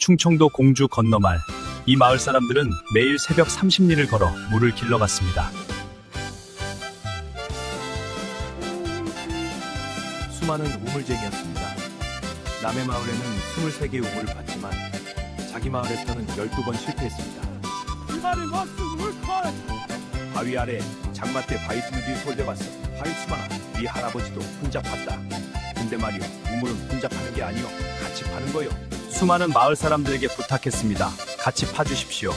충청도 공주 건너마을. 이 마을 사람들은 매일 새벽 30리를 걸어 물을 길러 갔습니다. 수많은 우물쟁이였습니다. 남의 마을에는 23개의 우물을 봤지만 자기 마을에서는 12번 실패했습니다. 바위 아래 장마때 바위틈을 뒤에 돌려봤어. 바위수마 네 할아버지도 혼자 팠다. 근데 말이요, 우물은 혼자 파는 게 아니요, 같이 파는 거요. 수많은 마을 사람들에게 부탁했습니다. 같이 파주십시오.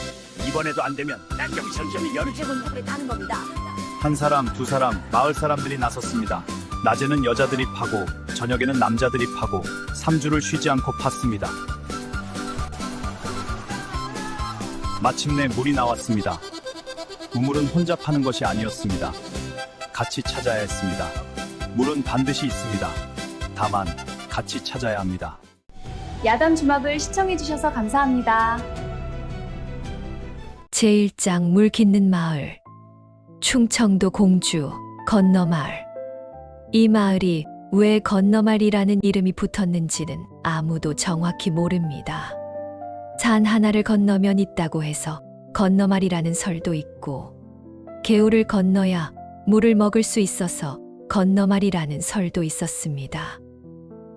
이번에도 안 되면 난 여기서 여름 제본 물에 타는 겁니다. 한 사람, 두 사람, 마을 사람들이 나섰습니다. 낮에는 여자들이 파고 저녁에는 남자들이 파고 3주를 쉬지 않고 팠습니다. 마침내 물이 나왔습니다. 우물은 혼자 파는 것이 아니었습니다. 같이 찾아야 했습니다. 물은 반드시 있습니다. 다만 같이 찾아야 합니다. 야단 주막을 시청해주셔서 감사합니다. 제1장 물 깃는 마을. 충청도 공주 건너마을. 이 마을이 왜 건너마을이라는 이름이 붙었는지는 아무도 정확히 모릅니다. 산 하나를 건너면 있다고 해서 건너마을이라는 설도 있고, 개울을 건너야 물을 먹을 수 있어서 건너마을이라는 설도 있었습니다.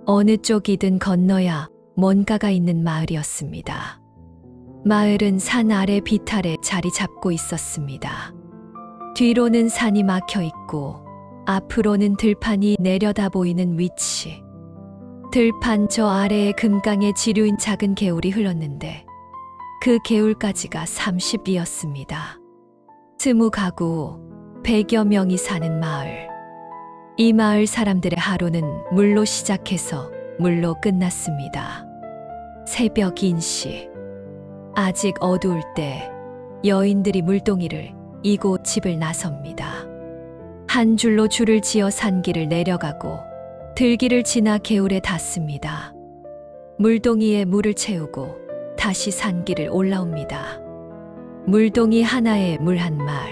어느 쪽이든 건너야 뭔가가 있는 마을이었습니다. 마을은 산 아래 비탈에 자리 잡고 있었습니다. 뒤로는 산이 막혀 있고 앞으로는 들판이 내려다 보이는 위치. 들판 저 아래에 금강의 지류인 작은 개울이 흘렀는데 그 개울까지가 30리였습니다. 20가구 100여 명이 사는 마을. 이 마을 사람들의 하루는 물로 시작해서 물로 끝났습니다. 새벽 인시. 아직 어두울 때 여인들이 물동이를 이고 집을 나섭니다. 한 줄로 줄을 지어 산길을 내려가고 들길을 지나 개울에 닿습니다. 물동이에 물을 채우고 다시 산길을 올라옵니다. 물동이 하나에 물 한 말.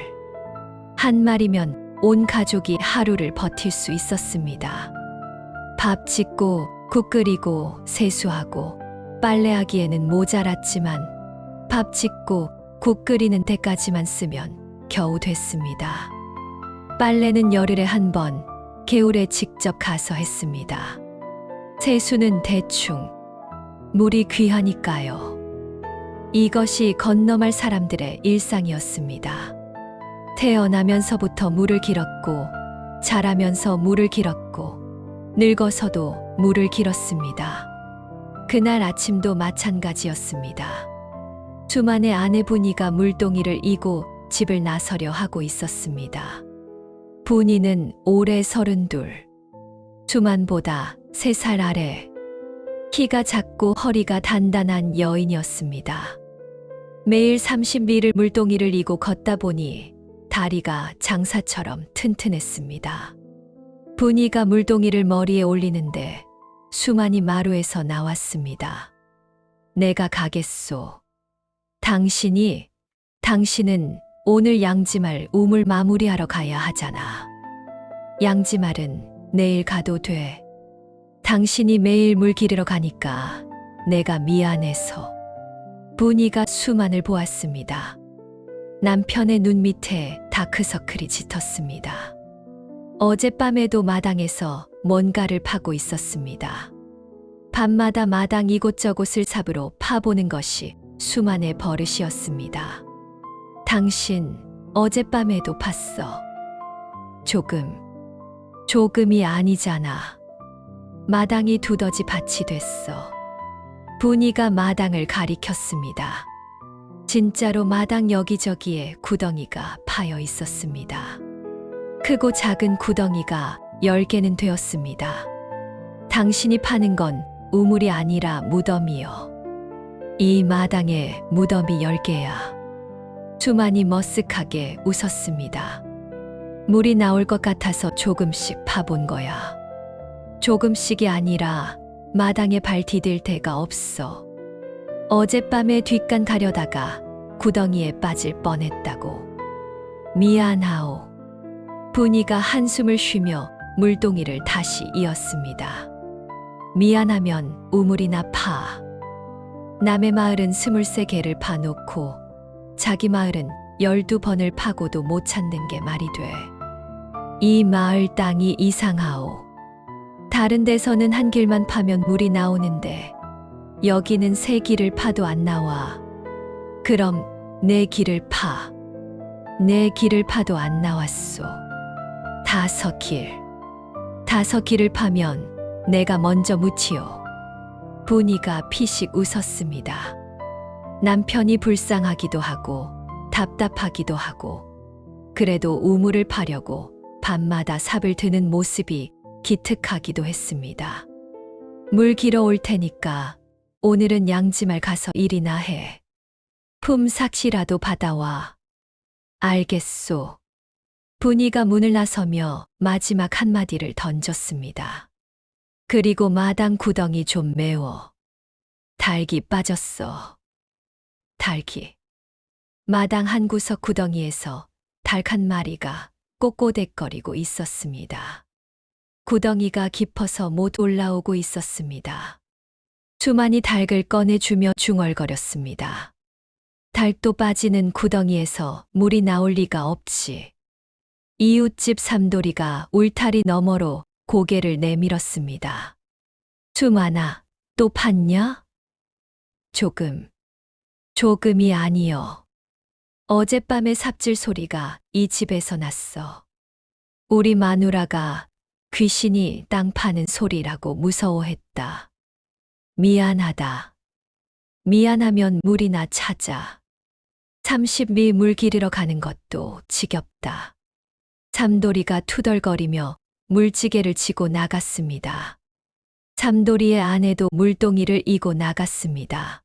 한 말이면 온 가족이 하루를 버틸 수 있었습니다. 밥 짓고 국 끓이고 세수하고 빨래하기에는 모자랐지만 밥 짓고 국 끓이는 데까지만 쓰면 겨우 됐습니다. 빨래는 열흘에 한 번 개울에 직접 가서 했습니다. 세수는 대충. 물이 귀하니까요. 이것이 건너말 사람들의 일상이었습니다. 태어나면서부터 물을 길었고 자라면서 물을 길었고 늙어서도 물을 길었습니다. 그날 아침도 마찬가지였습니다. 수만의 아내 분이가 물동이를 이고 집을 나서려 하고 있었습니다. 분이는 올해 32, 수만보다 3살 아래, 키가 작고 허리가 단단한 여인이었습니다. 매일 30리를 물동이를 이고 걷다 보니 다리가 장사처럼 튼튼했습니다. 분이가 물동이를 머리에 올리는데 수만이 마루에서 나왔습니다. 내가 가겠소. 당신은 오늘 양지말 우물 마무리하러 가야 하잖아. 양지말은 내일 가도 돼. 당신이 매일 물 기르러 가니까 내가 미안해서. 분이가 수만을 보았습니다. 남편의 눈 밑에 다크서클이 짙었습니다. 어젯밤에도 마당에서 뭔가를 파고 있었습니다. 밤마다 마당 이곳저곳을 삽으로 파보는 것이 수만의 버릇이었습니다. 당신 어젯밤에도 팠어. 조금이 아니잖아. 마당이 두더지 밭이 됐어. 분이가 마당을 가리켰습니다. 진짜로 마당 여기저기에 구덩이가 파여 있었습니다. 크고 작은 구덩이가 10개는 되었습니다. 당신이 파는 건 우물이 아니라 무덤이요. 이 마당에 무덤이 10개야. 수만이 머쓱하게 웃었습니다. 물이 나올 것 같아서 조금씩 파본 거야. 조금씩이 아니라 마당에 발 디딜 데가 없어. 어젯밤에 뒷간 가려다가 구덩이에 빠질 뻔했다고. 미안하오. 분이가 한숨을 쉬며 물동이를 다시 이었습니다. 미안하면 우물이나 파. 남의 마을은 23개를 파놓고 자기 마을은 12번을 파고도 못 찾는 게 말이 돼. 이 마을 땅이 이상하오. 다른 데서는 한 길만 파면 물이 나오는데 여기는 3길을 파도 안 나와. 그럼 내 길을 파. 내 길을 파도 안 나왔소. 5길. 5길을 파면 내가 먼저 묻히오. 분이가 피식 웃었습니다. 남편이 불쌍하기도 하고 답답하기도 하고 그래도 우물을 파려고 밤마다 삽을 드는 모습이 기특하기도 했습니다. 물 길어올 테니까 오늘은 양지말 가서 일이나 해. 품삯이라도 받아와. 알겠소. 분이가 문을 나서며 마지막 한마디를 던졌습니다. 그리고 마당 구덩이 좀 메워. 닭이 빠졌어. 닭이. 마당 한 구석 구덩이에서 닭 한 마리가 꼬꼬댁거리고 있었습니다. 구덩이가 깊어서 못 올라오고 있었습니다. 주만이 닭을 꺼내주며 중얼거렸습니다. 닭도 빠지는 구덩이에서 물이 나올 리가 없지. 이웃집 삼돌이가 울타리 너머로 고개를 내밀었습니다. 주만아, 또 팠냐? 조금이 아니여. 어젯밤에 삽질 소리가 이 집에서 났어. 우리 마누라가 귀신이 땅 파는 소리라고 무서워했다. 미안하다. 미안하면 물이나 찾아. 30리 물 기르러 가는 것도 지겹다. 삼돌이가 투덜거리며 물지개를 지고 나갔습니다. 삼돌이의 아내도 물동이를 이고 나갔습니다.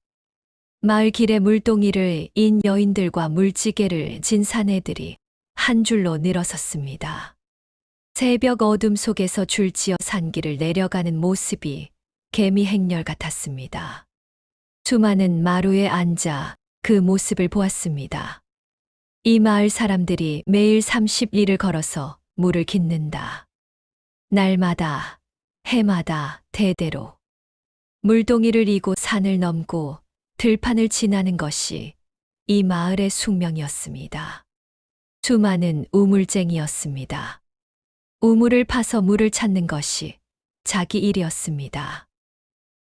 마을 길에 물동이를 인 여인들과 물지개를 진 사내들이 한 줄로 늘어섰습니다. 새벽 어둠 속에서 줄지어 산길을 내려가는 모습이 개미 행렬 같았습니다. 주만은 마루에 앉아 그 모습을 보았습니다. 이 마을 사람들이 매일 30리를 걸어서 물을 깃는다. 날마다, 해마다, 대대로. 물동이를 이고 산을 넘고 들판을 지나는 것이 이 마을의 숙명이었습니다. 주만은 우물쟁이였습니다. 우물을 파서 물을 찾는 것이 자기 일이었습니다.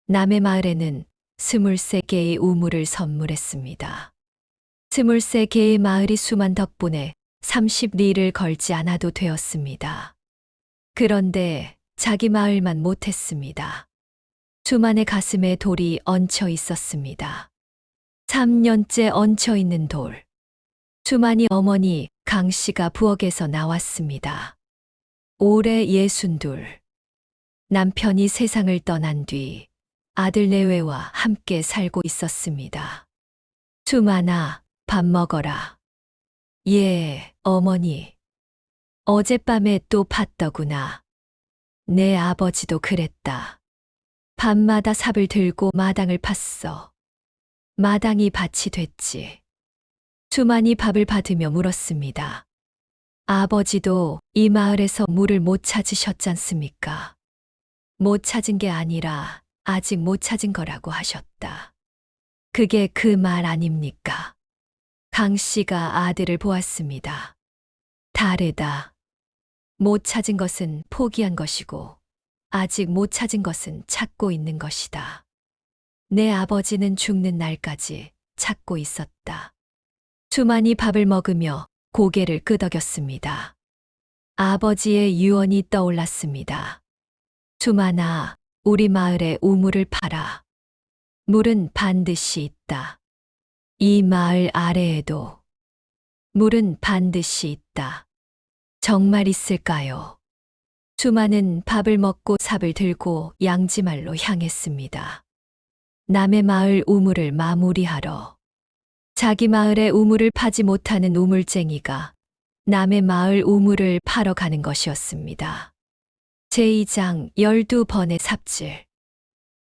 남의 마을에는 23개의 우물을 선물했습니다. 23개의 마을이 수만 덕분에 30리를 걸지 않아도 되었습니다. 그런데 자기 마을만 못했습니다. 주만의 가슴에 돌이 얹혀 있었습니다. 3년째 얹혀 있는 돌. 주만이 어머니 강 씨가 부엌에서 나왔습니다. 올해 62. 남편이 세상을 떠난 뒤 아들 내외와 함께 살고 있었습니다. 주만아, 밥 먹어라. 예, 어머니. 어젯밤에 또 팠더구나. 내 아버지도 그랬다. 밤마다 삽을 들고 마당을 팠어. 마당이 밭이 됐지. 주만이 밥을 받으며 물었습니다. 아버지도 이 마을에서 물을 못 찾으셨잖습니까? 못 찾은 게 아니라 아직 못 찾은 거라고 하셨다. 그게 그 말 아닙니까? 강 씨가 아들을 보았습니다. 다르다. 못 찾은 것은 포기한 것이고 아직 못 찾은 것은 찾고 있는 것이다. 내 아버지는 죽는 날까지 찾고 있었다. 주만이 밥을 먹으며 고개를 끄덕였습니다. 아버지의 유언이 떠올랐습니다. 주만아, 우리 마을에 우물을 파라. 물은 반드시 있다. 이 마을 아래에도 물은 반드시 있다. 정말 있을까요? 주만은 밥을 먹고 삽을 들고 양지말로 향했습니다. 남의 마을 우물을 마무리하러. 자기 마을에 우물을 파지 못하는 우물쟁이가 남의 마을 우물을 파러 가는 것이었습니다. 제2장 12번의 삽질.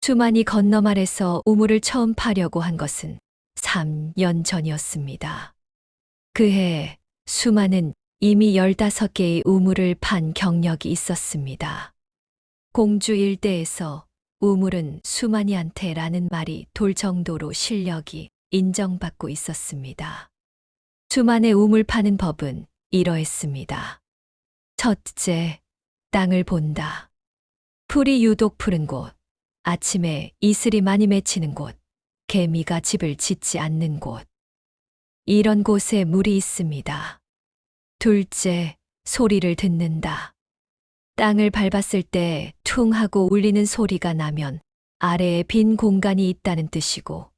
주만이 건너말에서 우물을 처음 파려고 한 것은 3년 전이었습니다. 그해 수만은 이미 15개의 우물을 판 경력이 있었습니다. 공주 일대에서 우물은 수만이한테라는 말이 돌 정도로 실력이 인정받고 있었습니다. 수만의 우물 파는 법은 이러했습니다. 첫째, 땅을 본다. 풀이 유독 푸른 곳, 아침에 이슬이 많이 맺히는 곳, 개미가 집을 짓지 않는 곳. 이런 곳에 물이 있습니다. 둘째, 소리를 듣는다. 땅을 밟았을 때 퉁 하고 울리는 소리가 나면 아래에 빈 공간이 있다는 뜻이고,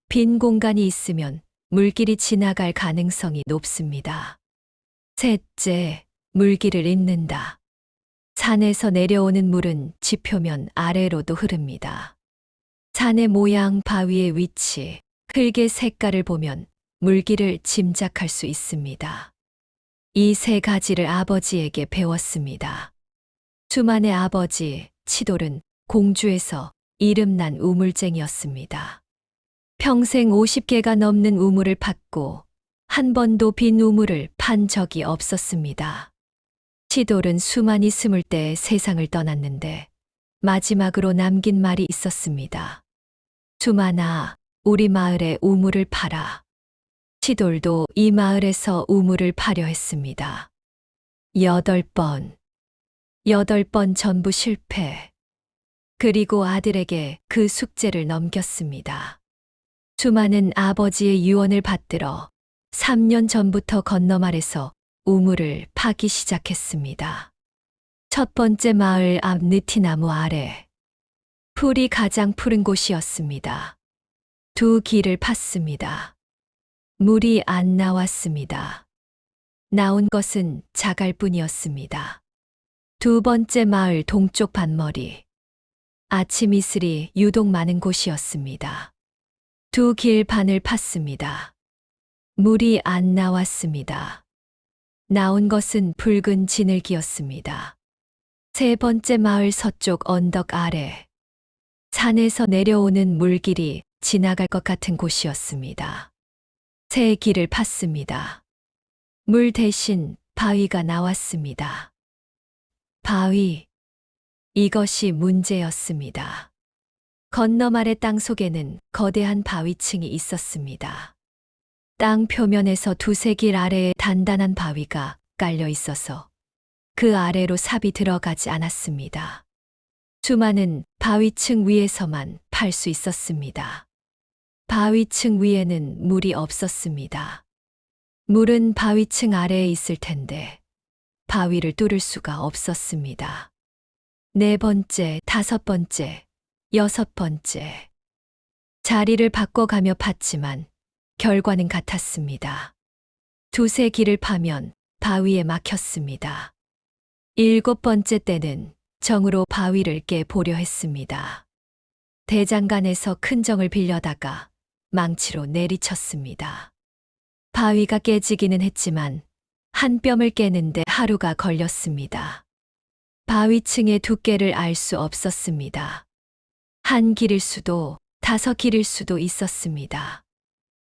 빈 공간이 있으면 물길이 지나갈 가능성이 높습니다. 셋째, 물길을 잇는다. 산에서 내려오는 물은 지표면 아래로도 흐릅니다. 산의 모양, 바위의 위치, 흙의 색깔을 보면 물길을 짐작할 수 있습니다. 이 세 가지를 아버지에게 배웠습니다. 수만의 아버지 치돌은 공주에서 이름난 우물쟁이였습니다. 평생 50개가 넘는 우물을 팠고 한 번도 빈 우물을 판 적이 없었습니다. 치돌은 수만이 20대 세상을 떠났는데 마지막으로 남긴 말이 있었습니다. 수만아, 우리 마을에 우물을 파라. 치돌도 이 마을에서 우물을 파려 했습니다. 8번 전부 실패. 그리고 아들에게 그 숙제를 넘겼습니다. 수만은 아버지의 유언을 받들어 3년 전부터 건너말에서 우물을 파기 시작했습니다. 첫 번째 마을 앞 느티나무 아래. 풀이 가장 푸른 곳이었습니다. 2길을 팠습니다. 물이 안 나왔습니다. 나온 것은 자갈뿐이었습니다. 두 번째 마을 동쪽 반머리. 아침 이슬이 유독 많은 곳이었습니다. 2길 반을 팠습니다. 물이 안 나왔습니다. 나온 것은 붉은 진흙이었습니다. 세 번째 마을 서쪽 언덕 아래. 산에서 내려오는 물길이 지나갈 것 같은 곳이었습니다. 3길을 팠습니다. 물 대신 바위가 나왔습니다. 바위. 이것이 문제였습니다. 건너말의 땅 속에는 거대한 바위층이 있었습니다. 땅 표면에서 2-3길 아래에 단단한 바위가 깔려 있어서 그 아래로 삽이 들어가지 않았습니다. 수만은 바위층 위에서만 팔 수 있었습니다. 바위층 위에는 물이 없었습니다. 물은 바위층 아래에 있을 텐데 바위를 뚫을 수가 없었습니다. 4번째, 5번째, 6번째. 자리를 바꿔가며 팠지만 결과는 같았습니다. 2-3길을 파면 바위에 막혔습니다. 7번째 때는 정으로 바위를 깨보려 했습니다. 대장간에서 큰 정을 빌려다가 망치로 내리쳤습니다. 바위가 깨지기는 했지만 한 뼘을 깨는데 하루가 걸렸습니다. 바위층의 두께를 알 수 없었습니다. 1길일 수도 5길일 수도 있었습니다.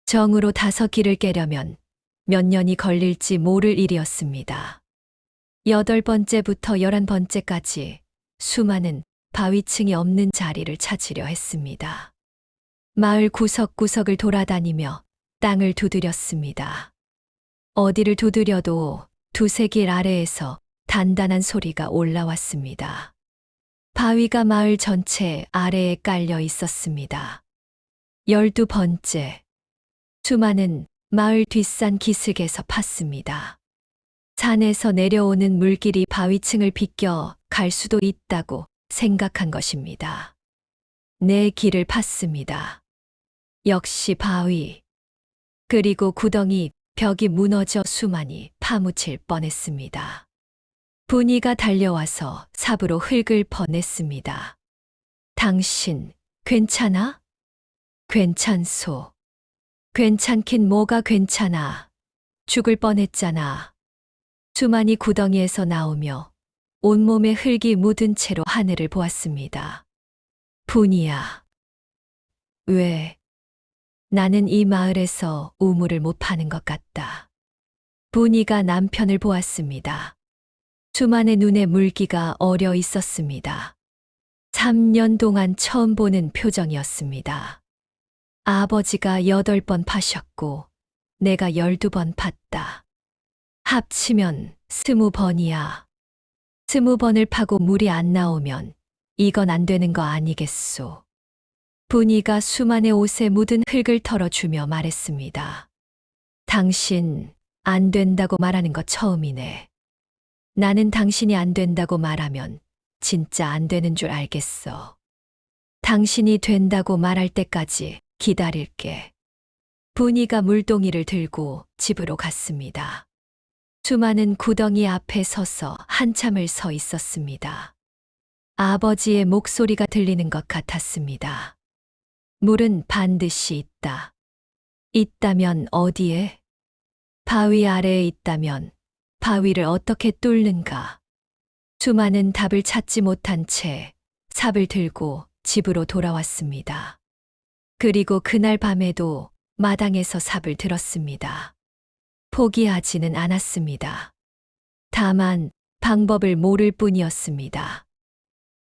정으로 5길을 깨려면 몇 년이 걸릴지 모를 일이었습니다. 8번째부터 11번째까지 수많은 바위층이 없는 자리를 찾으려 했습니다. 마을 구석구석을 돌아다니며 땅을 두드렸습니다. 어디를 두드려도 2-3길 아래에서 단단한 소리가 올라왔습니다. 바위가 마을 전체 아래에 깔려 있었습니다. 12번째. 수만은 마을 뒷산 기슭에서 팠습니다. 산에서 내려오는 물길이 바위층을 비껴 갈 수도 있다고 생각한 것입니다. 4길을 팠습니다. 역시 바위. 그리고 구덩이 벽이 무너져 수만이 파묻힐 뻔했습니다. 분이가 달려와서 삽으로 흙을 퍼냈습니다. 당신, 괜찮아? 괜찮소. 괜찮긴 뭐가 괜찮아. 죽을 뻔했잖아. 수만이 구덩이에서 나오며 온몸에 흙이 묻은 채로 하늘을 보았습니다. 분이야. 왜? 나는 이 마을에서 우물을 못 파는 것 같다. 분이가 남편을 보았습니다. 수만의 눈에 물기가 어려 있었습니다. 3년 동안 처음 보는 표정이었습니다. 아버지가 8번 파셨고 내가 12번 팠다. 합치면 20번이야. 20번을 파고 물이 안 나오면 이건 안 되는 거 아니겠소. 분이가 수만의 옷에 묻은 흙을 털어주며 말했습니다. 당신 안 된다고 말하는 거 처음이네. 나는 당신이 안 된다고 말하면 진짜 안 되는 줄 알겠어. 당신이 된다고 말할 때까지 기다릴게. 분이가 물동이를 들고 집으로 갔습니다. 수만은 구덩이 앞에 서서 한참을 서 있었습니다. 아버지의 목소리가 들리는 것 같았습니다. 물은 반드시 있다. 있다면 어디에? 바위 아래에 있다면 바위를 어떻게 뚫는가? 수만은 답을 찾지 못한 채 삽을 들고 집으로 돌아왔습니다. 그리고 그날 밤에도 마당에서 삽을 들었습니다. 포기하지는 않았습니다. 다만 방법을 모를 뿐이었습니다.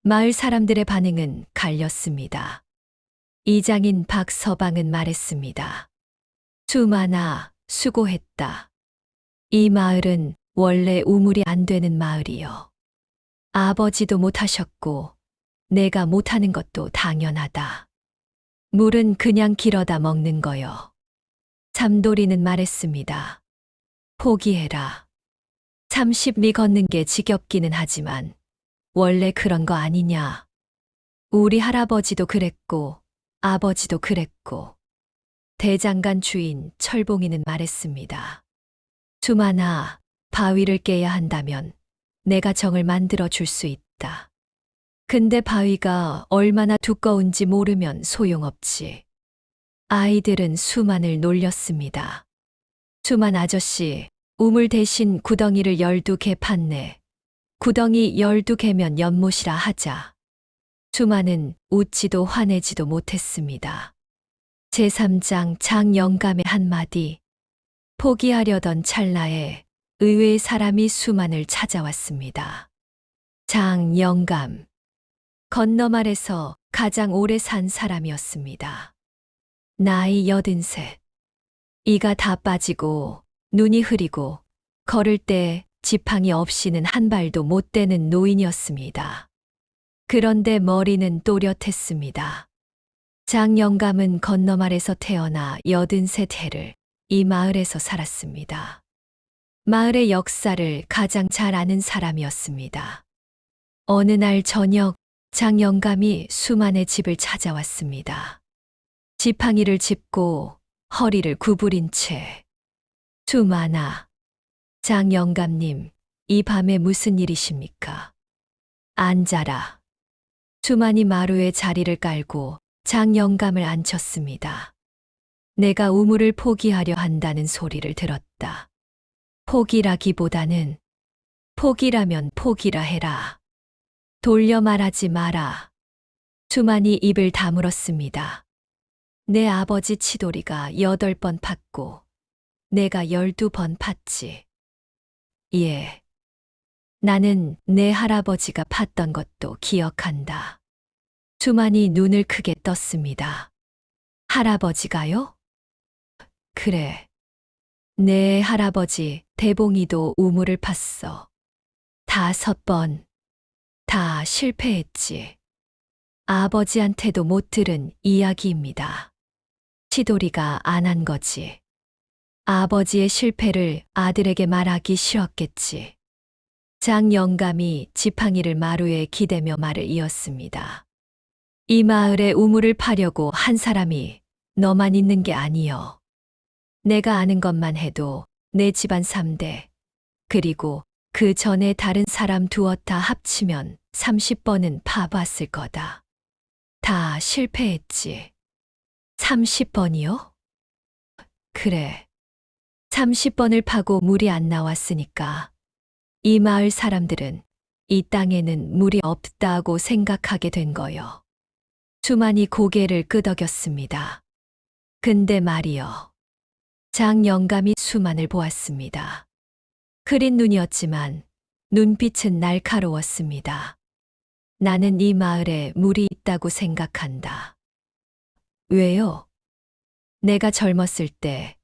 마을 사람들의 반응은 갈렸습니다. 이장인 박서방은 말했습니다. 수만아, 수고했다. 이 마을은 원래 우물이 안 되는 마을이요. 아버지도 못하셨고 내가 못하는 것도 당연하다. 물은 그냥 길어다 먹는 거요. 삼돌이는 말했습니다. 포기해라. 30리 걷는 게 지겹기는 하지만 원래 그런 거 아니냐. 우리 할아버지도 그랬고 아버지도 그랬고. 대장간 주인 철봉이는 말했습니다. 수만아, 바위를 깨야 한다면 내가 정을 만들어 줄 수 있다. 근데 바위가 얼마나 두꺼운지 모르면 소용없지. 아이들은 수만을 놀렸습니다. 수만 아저씨, 우물 대신 구덩이를 12개 팠네. 구덩이 12개면 연못이라 하자. 수만은 웃지도 화내지도 못했습니다. 제3장 장영감의 한마디. 포기하려던 찰나에 의외의 사람이 수만을 찾아왔습니다. 장영감. 건너말에서 가장 오래 산 사람이었습니다. 나이 83. 이가 다 빠지고 눈이 흐리고 걸을 때 지팡이 없이는 한 발도 못 대는 노인이었습니다. 그런데 머리는 또렷했습니다. 장영감은 건너말에서 태어나 83해를 이 마을에서 살았습니다. 마을의 역사를 가장 잘 아는 사람이었습니다. 어느 날 저녁 장영감이 수만의 집을 찾아왔습니다. 지팡이를 짚고 허리를 구부린 채. 수만아, 장영감님, 이 밤에 무슨 일이십니까? 앉아라. 수만이 마루에 자리를 깔고 장영감을 앉혔습니다. 내가 우물을 포기하려 한다는 소리를 들었다. 포기라기보다는 포기라면 포기라 해라. 돌려 말하지 마라. 수만이 입을 다물었습니다. 내 아버지 치돌이가 8번 팠고 내가 12번 팠지. 예. 나는 내 할아버지가 팠던 것도 기억한다. 수만이 눈을 크게 떴습니다. 할아버지가요? 그래. 내 할아버지 대봉이도 우물을 팠어. 5번. 다 실패했지. 아버지한테도 못 들은 이야기입니다. 치돌이가 안 한 거지. 아버지의 실패를 아들에게 말하기 싫었겠지. 장영감이 지팡이를 마루에 기대며 말을 이었습니다. 이 마을에 우물을 파려고 한 사람이 너만 있는 게 아니여. 내가 아는 것만 해도 내 집안 3대, 그리고 그 전에 다른 사람 두어 다 합치면 30번은 파봤을 거다. 다 실패했지. 30번이요? 그래. 30번을 파고 물이 안 나왔으니까 이 마을 사람들은 이 땅에는 물이 없다고 생각하게 된 거요. 수만이 고개를 끄덕였습니다. 근데 말이요. 장영감이 수만을 보았습니다. 흐린 눈이었지만 눈빛은 날카로웠습니다. 나는 이 마을에 물이 있다고 생각한다. 왜요? 내가 젊었을 때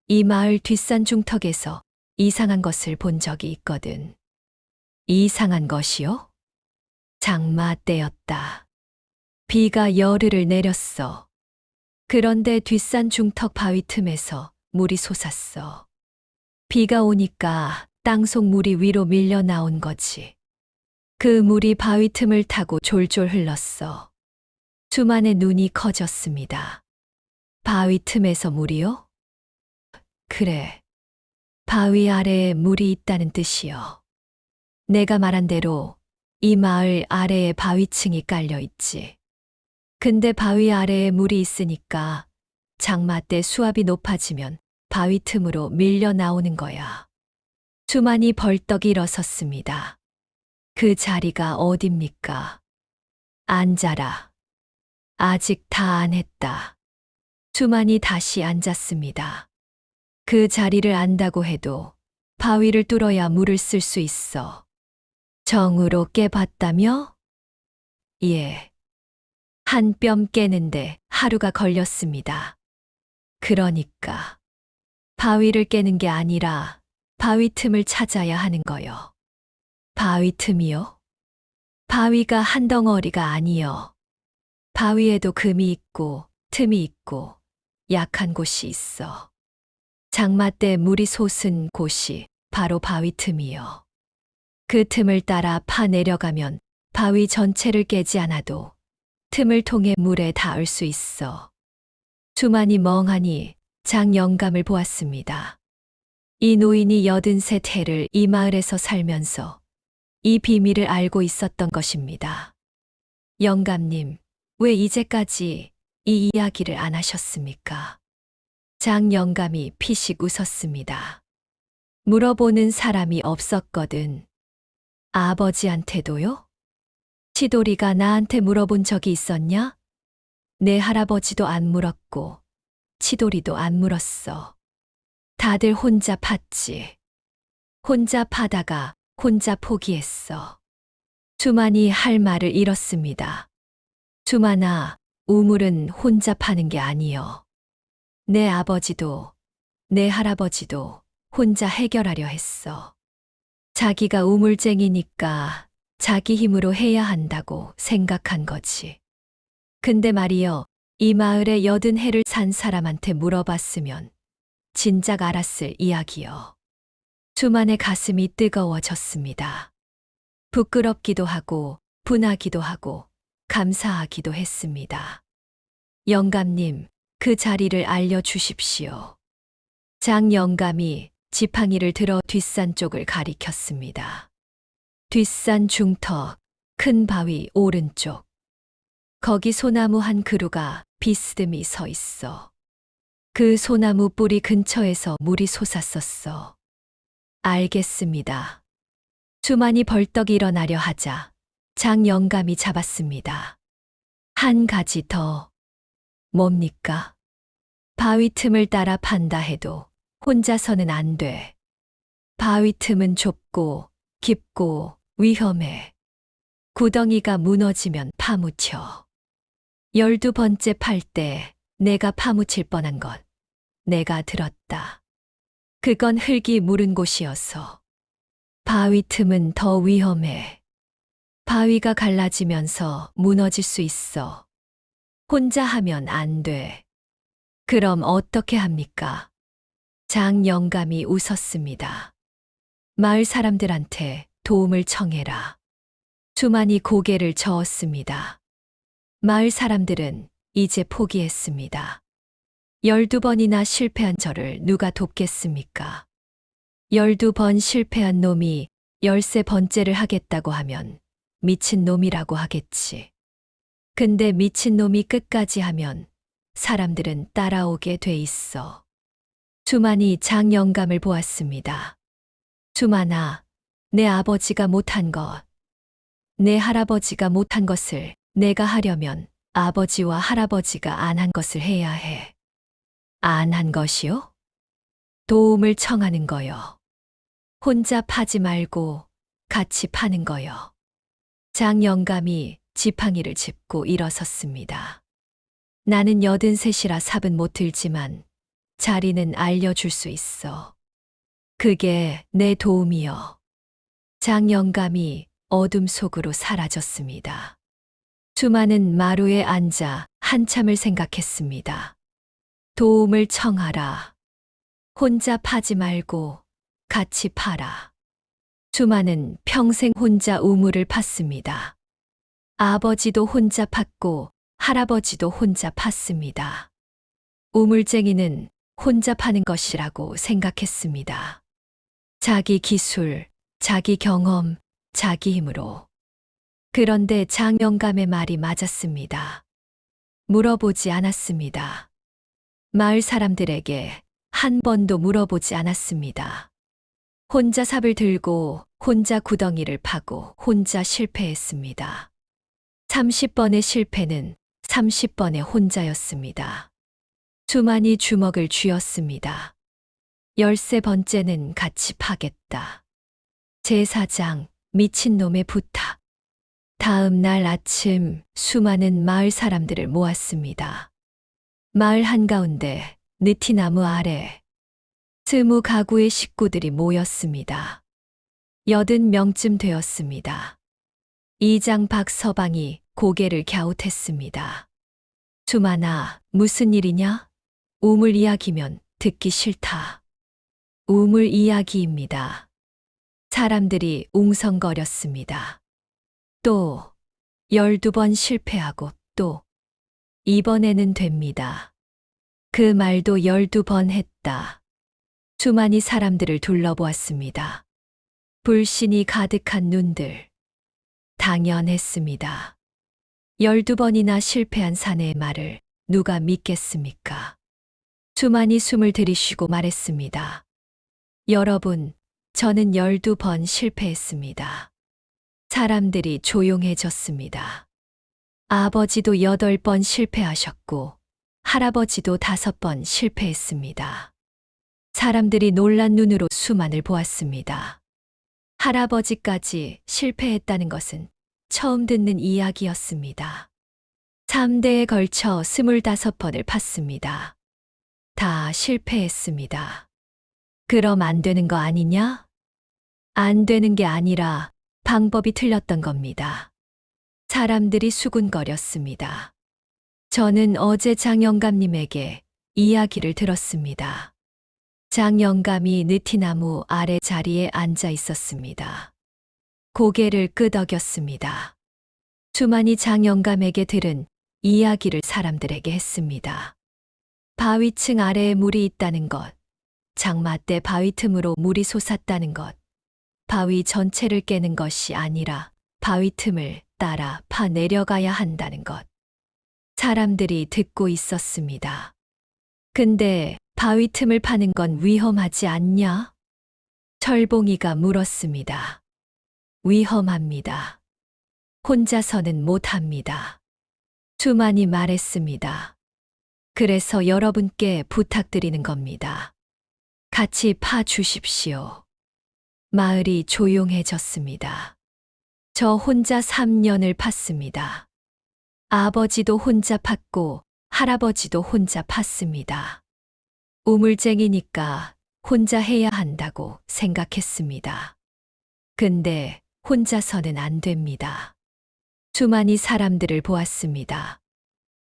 이 마을 뒷산 중턱에서 이상한 것을 본 적이 있거든. 이상한 것이요? 장마 때였다. 비가 열흘을 내렸어. 그런데 뒷산 중턱 바위 틈에서 물이 솟았어. 비가 오니까 땅속 물이 위로 밀려 나온 거지. 그 물이 바위 틈을 타고 졸졸 흘렀어. 주만의 눈이 커졌습니다. 바위 틈에서 물이요? 그래. 바위 아래에 물이 있다는 뜻이요. 내가 말한 대로 이 마을 아래에 바위층이 깔려 있지. 근데 바위 아래에 물이 있으니까 장마 때 수압이 높아지면 바위 틈으로 밀려 나오는 거야. 주만이 벌떡 일어섰습니다. 그 자리가 어딥니까? 앉아라. 아직 다 안 했다. 주만이 다시 앉았습니다. 그 자리를 안다고 해도 바위를 뚫어야 물을 쓸 수 있어. 정으로 깨봤다며? 예. 한 뼘 깨는데 하루가 걸렸습니다. 그러니까 바위를 깨는 게 아니라 바위 틈을 찾아야 하는 거요. 바위 틈이요? 바위가 한 덩어리가 아니요. 바위에도 금이 있고 틈이 있고 약한 곳이 있어. 장마 때 물이 솟은 곳이 바로 바위 틈이요. 그 틈을 따라 파 내려가면 바위 전체를 깨지 않아도 틈을 통해 물에 닿을 수 있어. 주만이 멍하니 장 영감을 보았습니다. 이 노인이 83해를 이 마을에서 살면서 이 비밀을 알고 있었던 것입니다. 영감님, 왜 이제까지 이 이야기를 안 하셨습니까? 장 영감이 피식 웃었습니다. 물어보는 사람이 없었거든. 아버지한테도요? 치돌이가 나한테 물어본 적이 있었냐? 내 할아버지도 안 물었고 치돌이도 안 물었어. 다들 혼자 팠지. 혼자 파다가 혼자 포기했어. 주만이 할 말을 잃었습니다. 주만아, 우물은 혼자 파는 게 아니여. 내 아버지도 내 할아버지도 혼자 해결하려 했어. 자기가 우물쟁이니까 자기 힘으로 해야 한다고 생각한 거지. 근데 말이여, 이 마을에 80해를 산 사람한테 물어봤으면 진작 알았을 이야기여. 주만의 가슴이 뜨거워졌습니다. 부끄럽기도 하고 분하기도 하고 감사하기도 했습니다. 영감님, 그 자리를 알려주십시오. 장 영감이 지팡이를 들어 뒷산 쪽을 가리켰습니다. 뒷산 중턱, 큰 바위 오른쪽. 거기 소나무 한 그루가 비스듬히 서 있어. 그 소나무 뿌리 근처에서 물이 솟았었어. 알겠습니다. 주만이 벌떡 일어나려 하자 장 영감이 잡았습니다. 한 가지 더. 뭡니까? 바위 틈을 따라 판다 해도 혼자서는 안 돼. 바위 틈은 좁고 깊고 위험해. 구덩이가 무너지면 파묻혀. 12번째 팔 때 내가 파묻힐 뻔한 것 내가 들었다. 그건 흙이 무른 곳이어서. 바위 틈은 더 위험해. 바위가 갈라지면서 무너질 수 있어. 혼자 하면 안 돼. 그럼 어떻게 합니까? 장 영감이 웃었습니다. 마을 사람들한테 도움을 청해라. 주만이 고개를 저었습니다. 마을 사람들은 이제 포기했습니다. 12번이나 실패한 저를 누가 돕겠습니까? 12번 실패한 놈이 13번째를 하겠다고 하면 미친 놈이라고 하겠지. 근데 미친 놈이 끝까지 하면 사람들은 따라오게 돼 있어. 주만이 장 영감을 보았습니다. 주만아, 내 아버지가 못한 것, 내 할아버지가 못한 것을 내가 하려면 아버지와 할아버지가 안 한 것을 해야 해. 안 한 것이요? 도움을 청하는 거요. 혼자 파지 말고 같이 파는 거요. 장 영감이 지팡이를 짚고 일어섰습니다. 나는 83이라 삽은 못 들지만 자리는 알려줄 수 있어. 그게 내 도움이여. 장 영감이 어둠 속으로 사라졌습니다. 수많은 마루에 앉아 한참을 생각했습니다. 도움을 청하라. 혼자 파지 말고 같이 파라. 수많은 평생 혼자 우물을 팠습니다. 아버지도 혼자 팠고 할아버지도 혼자 팠습니다. 우물쟁이는 혼자 파는 것이라고 생각했습니다. 자기 기술, 자기 경험, 자기 힘으로. 그런데 장 영감의 말이 맞았습니다. 물어보지 않았습니다. 마을 사람들에게 한 번도 물어보지 않았습니다. 혼자 삽을 들고 혼자 구덩이를 파고 혼자 실패했습니다. 30번의 실패는 30번의 혼자였습니다. 수많이 주먹을 쥐었습니다. 13번째는 같이 파겠다. 제사장, 미친놈의 부탁. 다음 날 아침 수많은 마을 사람들을 모았습니다. 마을 한가운데 느티나무 아래 20가구의 식구들이 모였습니다. 80명쯤 되었습니다. 이장 박서방이 고개를 갸웃했습니다. 수만아, 무슨 일이냐? 우물 이야기면 듣기 싫다. 우물 이야기입니다. 사람들이 웅성거렸습니다. 또 12번 실패하고 또 이번에는 됩니다. 그 말도 12번 했다. 수많이 사람들을 둘러보았습니다. 불신이 가득한 눈들. 당연했습니다. 12번이나 실패한 사내의 말을 누가 믿겠습니까? 수많이 숨을 들이쉬고 말했습니다. 여러분, 저는 12번 실패했습니다. 사람들이 조용해졌습니다. 아버지도 8번 실패하셨고 할아버지도 5번 실패했습니다. 사람들이 놀란 눈으로 수만을 보았습니다. 할아버지까지 실패했다는 것은 처음 듣는 이야기였습니다. 3대에 걸쳐 25번을 팠습니다. 다 실패했습니다. 그럼 안 되는 거 아니냐? 안 되는 게 아니라 방법이 틀렸던 겁니다. 사람들이 수군거렸습니다. 저는 어제 장 영감님에게 이야기를 들었습니다. 장 영감이 느티나무 아래 자리에 앉아 있었습니다. 고개를 끄덕였습니다. 수많이 장 영감에게 들은 이야기를 사람들에게 했습니다. 바위층 아래에 물이 있다는 것, 장마 때 바위 틈으로 물이 솟았다는 것, 바위 전체를 깨는 것이 아니라 바위 틈을 따라 파 내려가야 한다는 것. 사람들이 듣고 있었습니다. 근데 바위 틈을 파는 건 위험하지 않냐? 철봉이가 물었습니다. 위험합니다. 혼자서는 못합니다. 수만이 말했습니다. 그래서 여러분께 부탁드리는 겁니다. 같이 파 주십시오. 마을이 조용해졌습니다. 저 혼자 3년을 팠습니다. 아버지도 혼자 팠고 할아버지도 혼자 팠습니다. 우물쟁이니까 혼자 해야 한다고 생각했습니다. 근데 혼자서는 안 됩니다. 수많이 사람들을 보았습니다.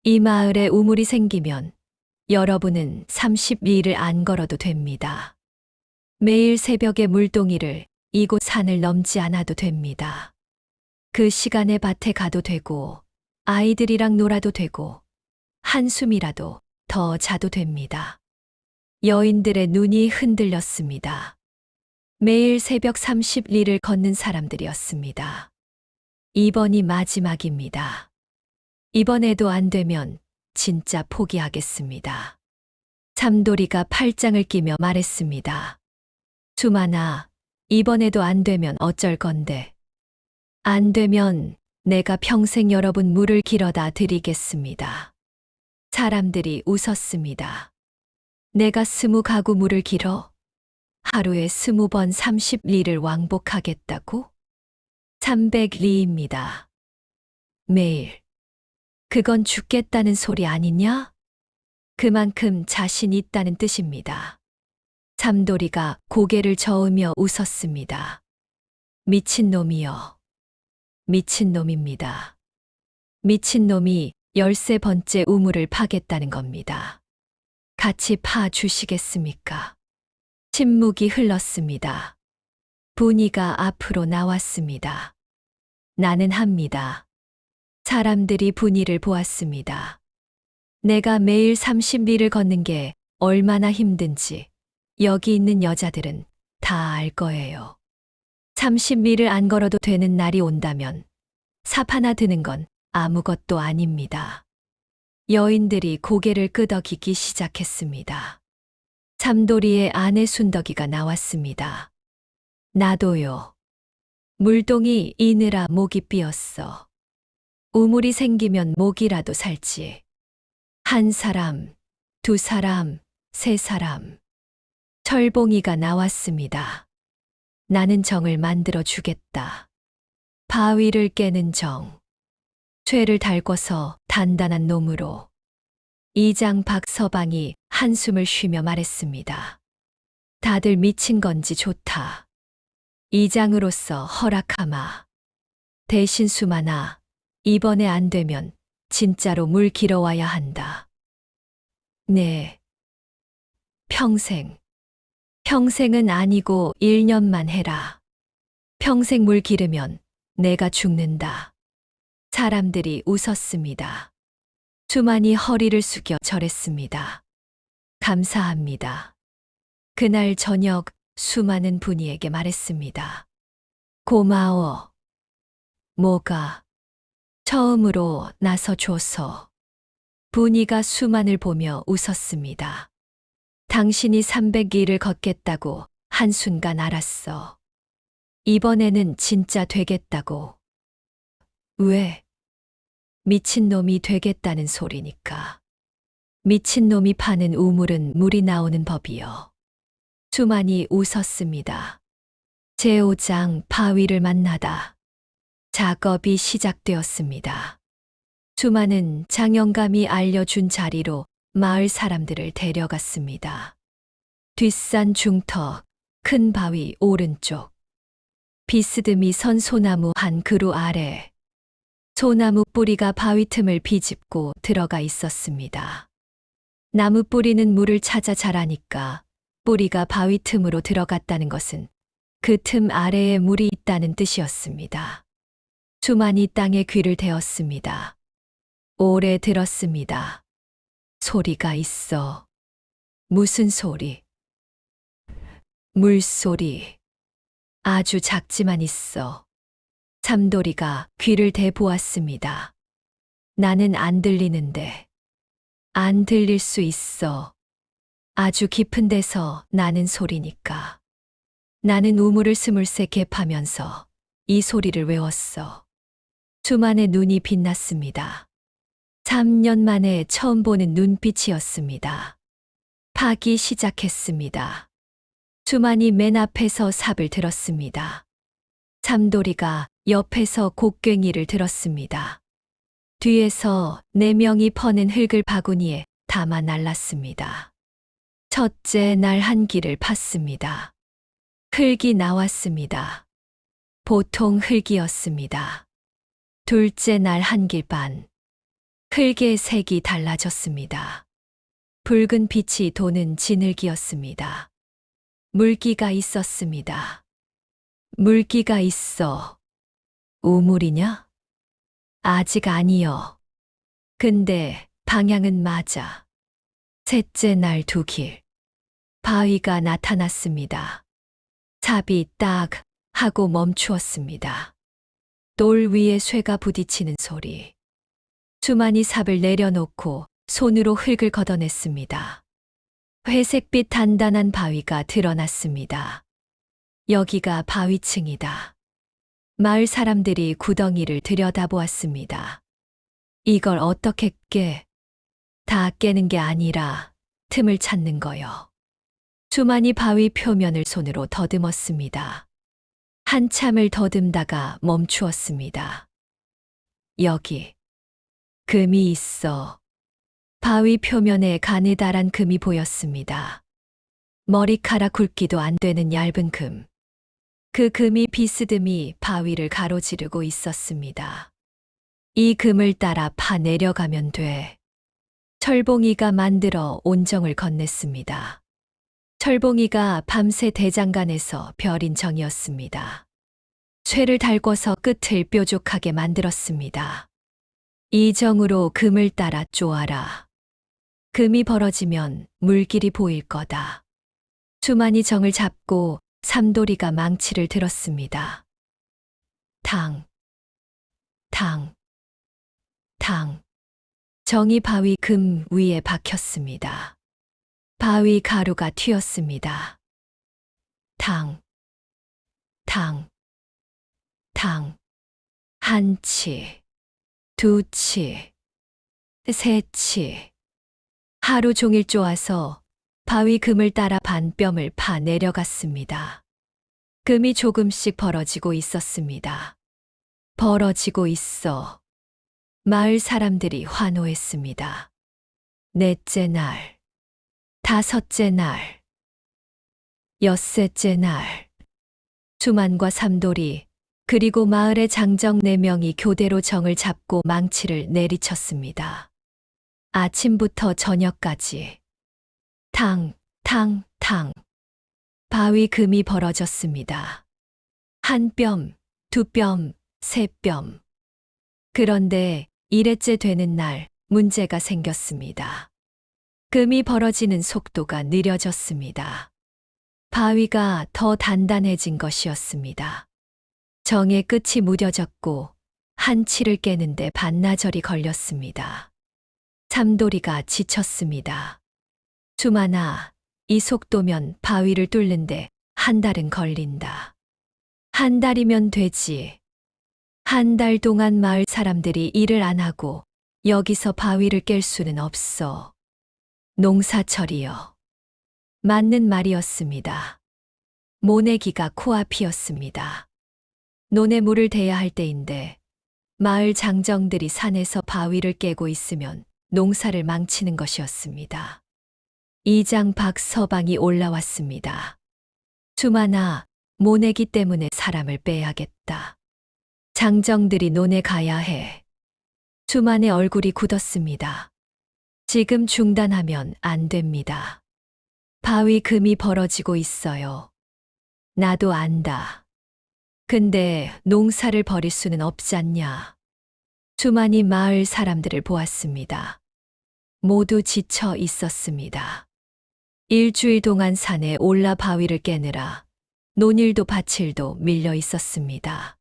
이 마을에 우물이 생기면 여러분은 30리를 안 걸어도 됩니다. 매일 새벽에 물동이를 이곳 산을 넘지 않아도 됩니다. 그 시간에 밭에 가도 되고 아이들이랑 놀아도 되고 한숨이라도 더 자도 됩니다. 여인들의 눈이 흔들렸습니다. 매일 새벽 30리를 걷는 사람들이었습니다. 이번이 마지막입니다. 이번에도 안 되면 진짜 포기하겠습니다. 삼돌이가 팔짱을 끼며 말했습니다. 수만아, 이번에도 안 되면 어쩔 건데. 안 되면 내가 평생 여러분 물을 길어다 드리겠습니다. 사람들이 웃었습니다. 내가 20가구 물을 길어? 하루에 20번 30리를 왕복하겠다고? 300리입니다. 매일. 그건 죽겠다는 소리 아니냐? 그만큼 자신 있다는 뜻입니다. 삼돌이가 고개를 저으며 웃었습니다. 미친놈이여. 미친놈입니다. 미친놈이 13번째 우물을 파겠다는 겁니다. 같이 파 주시겠습니까? 침묵이 흘렀습니다. 분이가 앞으로 나왔습니다. 나는 합니다. 사람들이 분이를 보았습니다. 내가 매일 30리를 걷는 게 얼마나 힘든지 여기 있는 여자들은 다 알 거예요. 30리를 안 걸어도 되는 날이 온다면 삽 하나 드는 건 아무것도 아닙니다. 여인들이 고개를 끄덕이기 시작했습니다. 삼돌이의 아내 순덕이가 나왔습니다. 나도요. 물동이 이느라 목이 삐었어. 우물이 생기면 목이라도 살지. 한 사람, 두 사람, 세 사람. 철봉이가 나왔습니다. 나는 정을 만들어 주겠다. 바위를 깨는 정. 쇠를 달궈서 단단한 놈으로. 이장 박서방이 한숨을 쉬며 말했습니다. 다들 미친 건지 좋다. 이장으로서 허락하마. 대신 수만아, 이번에 안 되면 진짜로 물 길어와야 한다. 네. 평생. 평생은 아니고 1년만 해라. 평생 물 기르면 내가 죽는다. 사람들이 웃었습니다. 수만이 허리를 숙여 절했습니다. 감사합니다. 그날 저녁 수많은 분이에게 말했습니다. 고마워. 뭐가? 처음으로 나서줘서. 분이가 수만을 보며 웃었습니다. 당신이 300일을 걷겠다고 한순간 알았어. 이번에는 진짜 되겠다고. 왜? 미친놈이 되겠다는 소리니까. 미친놈이 파는 우물은 물이 나오는 법이요. 수만이 웃었습니다. 제5장 바위를 만나다. 작업이 시작되었습니다. 수만은 장영감이 알려준 자리로 마을 사람들을 데려갔습니다. 뒷산 중턱, 큰 바위 오른쪽. 비스듬히 선 소나무 한 그루 아래. 소나무 뿌리가 바위 틈을 비집고 들어가 있었습니다. 나무 뿌리는 물을 찾아 자라니까 뿌리가 바위 틈으로 들어갔다는 것은 그 틈 아래에 물이 있다는 뜻이었습니다. 수만이 땅에 귀를 대었습니다. 오래 들었습니다. 소리가 있어. 무슨 소리? 물소리. 아주 작지만 있어. 삼돌이가 귀를 대보았습니다. 나는 안 들리는데. 안 들릴 수 있어. 아주 깊은 데서 나는 소리니까. 나는 우물을 스물세 갭하면서 이 소리를 외웠어. 수만의 눈이 빛났습니다. 3년 만에 처음 보는 눈빛이었습니다. 파기 시작했습니다. 수만이 맨 앞에서 삽을 들었습니다. 삼돌이가 옆에서 곡괭이를 들었습니다. 뒤에서 4명이 퍼낸 흙을 바구니에 담아 날랐습니다. 첫째 날 한 길을 팠습니다. 흙이 나왔습니다. 보통 흙이었습니다. 둘째 날 한 길 반. 흙의 색이 달라졌습니다. 붉은 빛이 도는 진흙이었습니다. 물기가 있었습니다. 물기가 있어. 우물이냐? 아직 아니여. 근데 방향은 맞아. 셋째 날 두 길. 바위가 나타났습니다. 삽이 딱 하고 멈추었습니다. 돌 위에 쇠가 부딪히는 소리. 수만이 삽을 내려놓고 손으로 흙을 걷어냈습니다. 회색빛 단단한 바위가 드러났습니다. 여기가 바위층이다. 마을 사람들이 구덩이를 들여다보았습니다. 이걸 어떻게 깨? 다 깨는 게 아니라 틈을 찾는 거요. 수만이 바위 표면을 손으로 더듬었습니다. 한참을 더듬다가 멈추었습니다. 여기 금이 있어. 바위 표면에 가느다란 금이 보였습니다. 머리카락 굵기도 안 되는 얇은 금. 그 금이 비스듬히 바위를 가로지르고 있었습니다. 이 금을 따라 파 내려가면 돼. 철봉이가 만들어 온정을 건넸습니다. 철봉이가 밤새 대장간에서 벼린 정이었습니다. 쇠를 달궈서 끝을 뾰족하게 만들었습니다. 이 정으로 금을 따라 쪼아라. 금이 벌어지면 물길이 보일 거다. 주만이 정을 잡고 삼돌이가 망치를 들었습니다. 탕, 탕, 탕. 정이 바위 금 위에 박혔습니다. 바위 가루가 튀었습니다. 탕, 탕, 탕. 한 치, 두 치, 세 치. 하루 종일 쪼아서 바위 금을 따라 반뼘을 파 내려갔습니다. 금이 조금씩 벌어지고 있었습니다. 벌어지고 있어. 마을 사람들이 환호했습니다. 넷째 날, 다섯째 날, 엿새째 날, 주만과 삼돌이 그리고 마을의 장정 4명이 교대로 정을 잡고 망치를 내리쳤습니다. 아침부터 저녁까지 탕, 탕, 탕. 바위 금이 벌어졌습니다. 한 뼘, 두 뼘, 세 뼘. 그런데 1회째 되는 날 문제가 생겼습니다. 금이 벌어지는 속도가 느려졌습니다. 바위가 더 단단해진 것이었습니다. 정의 끝이 무뎌졌고 한 치를 깨는데 반나절이 걸렸습니다. 삼돌이가 지쳤습니다. 주만아, 이 속도면 바위를 뚫는데 한 달은 걸린다. 한 달이면 되지. 한 달 동안 마을 사람들이 일을 안 하고 여기서 바위를 깰 수는 없어. 농사철이여. 맞는 말이었습니다. 모내기가 코앞이었습니다. 논에 물을 대야 할 때인데 마을 장정들이 산에서 바위를 깨고 있으면 농사를 망치는 것이었습니다. 이장 박서방이 올라왔습니다. 주만아, 모내기 때문에 사람을 빼야겠다. 장정들이 논에 가야 해. 주만의 얼굴이 굳었습니다. 지금 중단하면 안 됩니다. 바위 금이 벌어지고 있어요. 나도 안다. 근데 농사를 벌일 수는 없잖냐. 주만이 마을 사람들을 보았습니다. 모두 지쳐 있었습니다. 일주일 동안 산에 올라 바위를 깨느라 논일도 밭일도 밀려 있었습니다.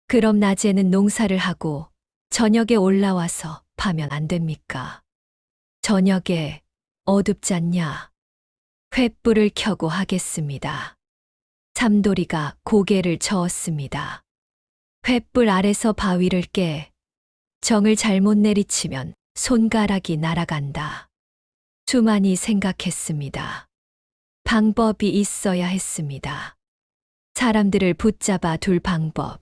그럼 낮에는 농사를 하고 저녁에 올라와서 파면 안 됩니까? 저녁에 어둡잖냐. 횃불을 켜고 하겠습니다. 삼돌이가 고개를 저었습니다. 횃불 아래서 바위를 깨 정을 잘못 내리치면 손가락이 날아간다. 주만이 생각했습니다. 방법이 있어야 했습니다. 사람들을 붙잡아 둘 방법.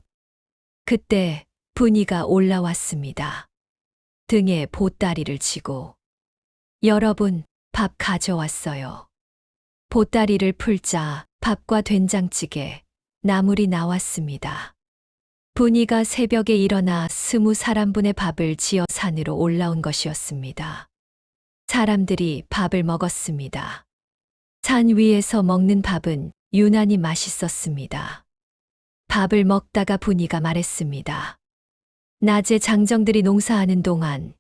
그때 분이가 올라왔습니다. 등에 보따리를 지고. 여러분, 밥 가져왔어요. 보따리를 풀자 밥과 된장찌개, 나물이 나왔습니다. 분이가 새벽에 일어나 20사람분의 밥을 지어 산으로 올라온 것이었습니다. 사람들이 밥을 먹었습니다. 산 위에서 먹는 밥은 유난히 맛있었습니다. 밥을 먹다가 분이가 말했습니다. 낮에 장정들이 농사하는 동안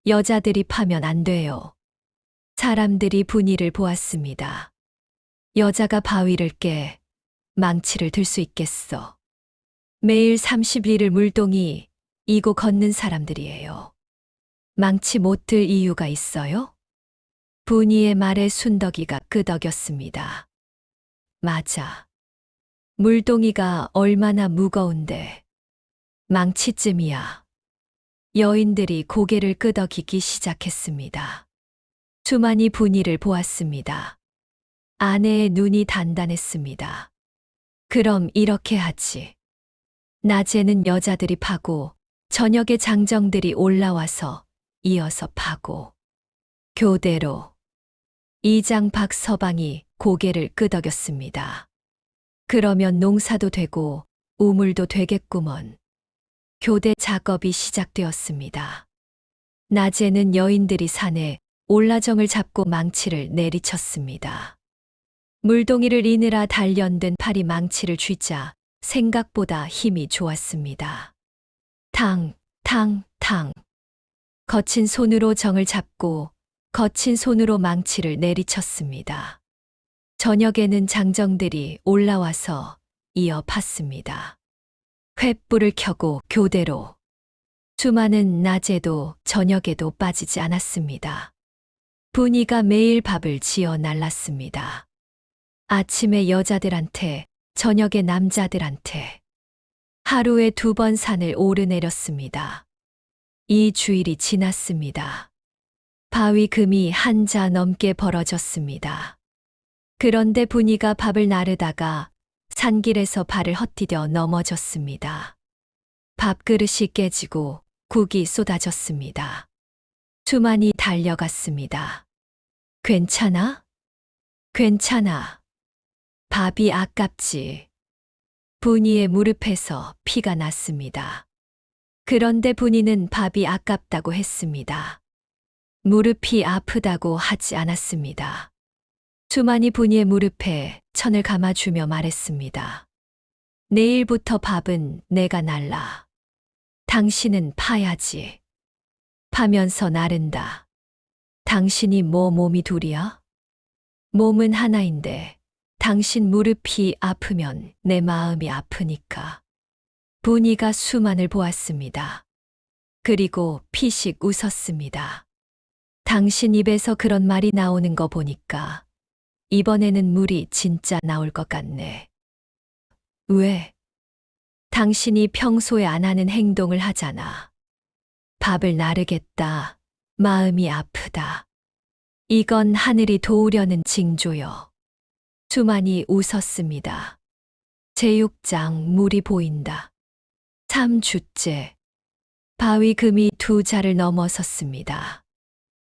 여자들이 파면 안 돼요. 사람들이 분이를 보았습니다. 여자가 바위를 깨 망치를 들 수 있겠어. 매일 30리를 물동이 이고 걷는 사람들이에요. 망치 못 들 이유가 있어요? 분이의 말에 순덕이가 끄덕였습니다. 맞아. 물동이가 얼마나 무거운데. 망치쯤이야. 여인들이 고개를 끄덕이기 시작했습니다. 주만이 분이를 보았습니다. 아내의 눈이 단단했습니다. 그럼 이렇게 하지. 낮에는 여자들이 파고, 저녁에 장정들이 올라와서 이어서 파고. 교대로. 이장 박서방이 고개를 끄덕였습니다. 그러면 농사도 되고 우물도 되겠구먼. 교대 작업이 시작되었습니다. 낮에는 여인들이 산에 올라정을 잡고 망치를 내리쳤습니다. 물동이를 이느라 단련된 팔이 망치를 쥐자 생각보다 힘이 좋았습니다. 탕, 탕, 탕. 거친 손으로 정을 잡고 거친 손으로 망치를 내리쳤습니다. 저녁에는 장정들이 올라와서 이어 팠습니다. 횃불을 켜고 교대로. 수많은 낮에도 저녁에도 빠지지 않았습니다. 분이가 매일 밥을 지어 날랐습니다. 아침에 여자들한테, 저녁에 남자들한테. 하루에 2번 산을 오르내렸습니다. 이 주일이 지났습니다. 바위 금이 한 자 넘게 벌어졌습니다. 그런데 분이가 밥을 나르다가 산길에서 발을 헛디뎌 넘어졌습니다. 밥그릇이 깨지고 국이 쏟아졌습니다. 수만이 달려갔습니다. 괜찮아? 괜찮아. 밥이 아깝지. 분이의 무릎에서 피가 났습니다. 그런데 분이는 밥이 아깝다고 했습니다. 무릎이 아프다고 하지 않았습니다. 수만이 분이의 무릎에 천을 감아주며 말했습니다. 내일부터 밥은 내가 날라. 당신은 파야지. 파면서 나른다. 당신이 뭐 몸이 둘이야? 몸은 하나인데 당신 무릎이 아프면 내 마음이 아프니까. 분이가 수만을 보았습니다. 그리고 피식 웃었습니다. 당신 입에서 그런 말이 나오는 거 보니까 이번에는 물이 진짜 나올 것 같네. 왜? 당신이 평소에 안 하는 행동을 하잖아. 밥을 나르겠다. 마음이 아프다. 이건 하늘이 도우려는 징조여. 수만이 웃었습니다. 제6장 물이 보인다. 3주째. 바위 금이 2자를 넘어섰습니다.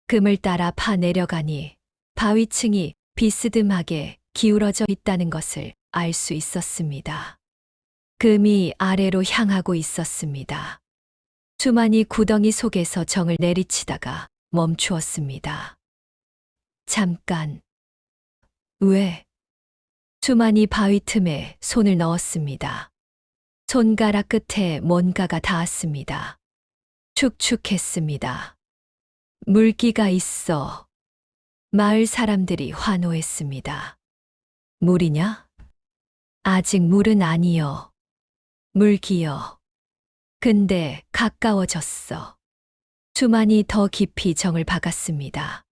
금을 따라 파 내려가니 바위층이 비스듬하게 기울어져 있다는 것을 알 수 있었습니다. 금이 아래로 향하고 있었습니다. 수만이 구덩이 속에서 정을 내리치다가 멈추었습니다. 잠깐. 왜? 수만이 바위 틈에 손을 넣었습니다. 손가락 끝에 뭔가가 닿았습니다. 축축했습니다. 물기가 있어. 마을 사람들이 환호했습니다. 물이냐? 아직 물은 아니여. 물기여. 근데 가까워졌어. 수만이 더 깊이 정을 박았습니다.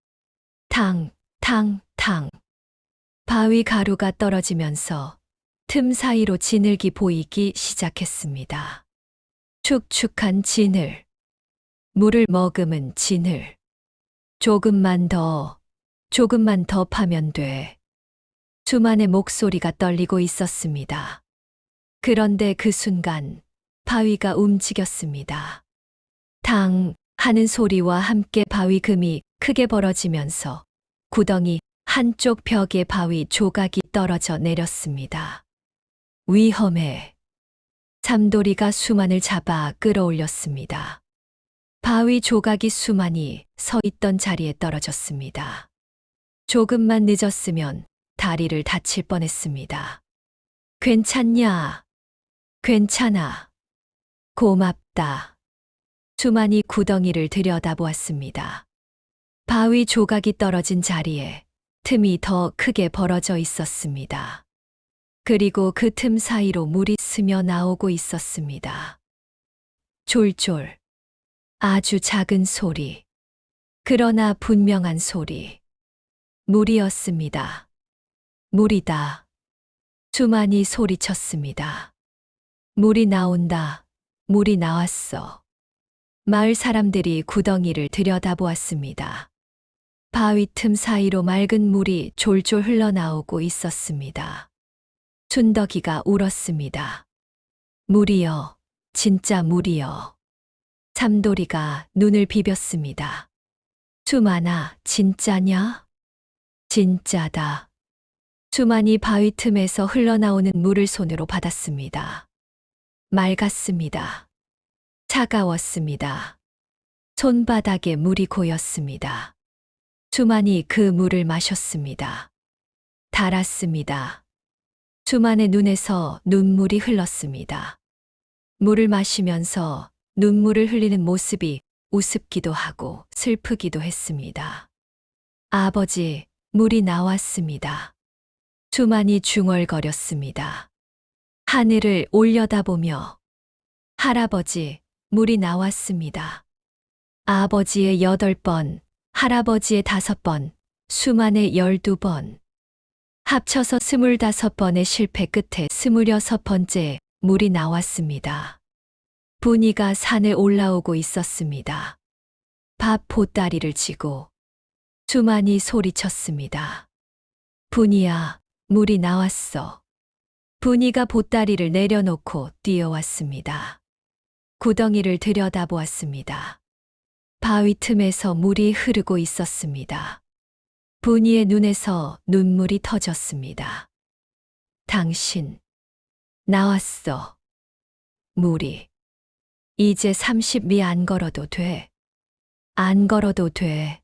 탕, 탕, 탕. 바위 가루가 떨어지면서 틈 사이로 진흙이 보이기 시작했습니다. 축축한 진흙. 물을 머금은 진흙. 조금만 더 파면 돼. 수만의 목소리가 떨리고 있었습니다. 그런데 그 순간 바위가 움직였습니다. 당 하는 소리와 함께 바위 금이 크게 벌어지면서 구덩이 한쪽 벽에 바위 조각이 떨어져 내렸습니다. 위험해. 삼돌이가 수만을 잡아 끌어올렸습니다. 바위 조각이 수만이 서 있던 자리에 떨어졌습니다. 조금만 늦었으면 다리를 다칠 뻔했습니다. 괜찮냐? 괜찮아. 고맙다. 수만이 구덩이를 들여다보았습니다. 바위 조각이 떨어진 자리에 틈이 더 크게 벌어져 있었습니다. 그리고 그 틈 사이로 물이 스며 나오고 있었습니다. 졸졸. 아주 작은 소리. 그러나 분명한 소리. 물이었습니다. 물이다. 수만이 소리쳤습니다. 물이 나온다. 물이 나왔어. 마을 사람들이 구덩이를 들여다보았습니다. 바위 틈 사이로 맑은 물이 졸졸 흘러나오고 있었습니다. 춘덕이가 울었습니다. 물이여, 진짜 물이여. 참돌이가 눈을 비볐습니다. 주만아, 진짜냐? 진짜다. 주만이 바위 틈에서 흘러나오는 물을 손으로 받았습니다. 맑았습니다. 차가웠습니다. 손바닥에 물이 고였습니다. 주만이 그 물을 마셨습니다. 달았습니다. 주만의 눈에서 눈물이 흘렀습니다. 물을 마시면서 눈물을 흘리는 모습이 우습기도 하고 슬프기도 했습니다. 아버지, 물이 나왔습니다. 주만이 중얼거렸습니다. 하늘을 올려다보며 할아버지, 물이 나왔습니다. 아버지의 8번, 할아버지의 5번, 수만의 12번. 합쳐서 25번의 실패 끝에 26번째 물이 나왔습니다. 분이가 산을 올라오고 있었습니다. 밥 보따리를 지고 주만이 소리쳤습니다. 분이야, 물이 나왔어. 분이가 보따리를 내려놓고 뛰어왔습니다. 구덩이를 들여다보았습니다. 바위 틈에서 물이 흐르고 있었습니다. 분이의 눈에서 눈물이 터졌습니다. 당신, 나왔어. 물이. 이제 30리 안 걸어도 돼. 안 걸어도 돼.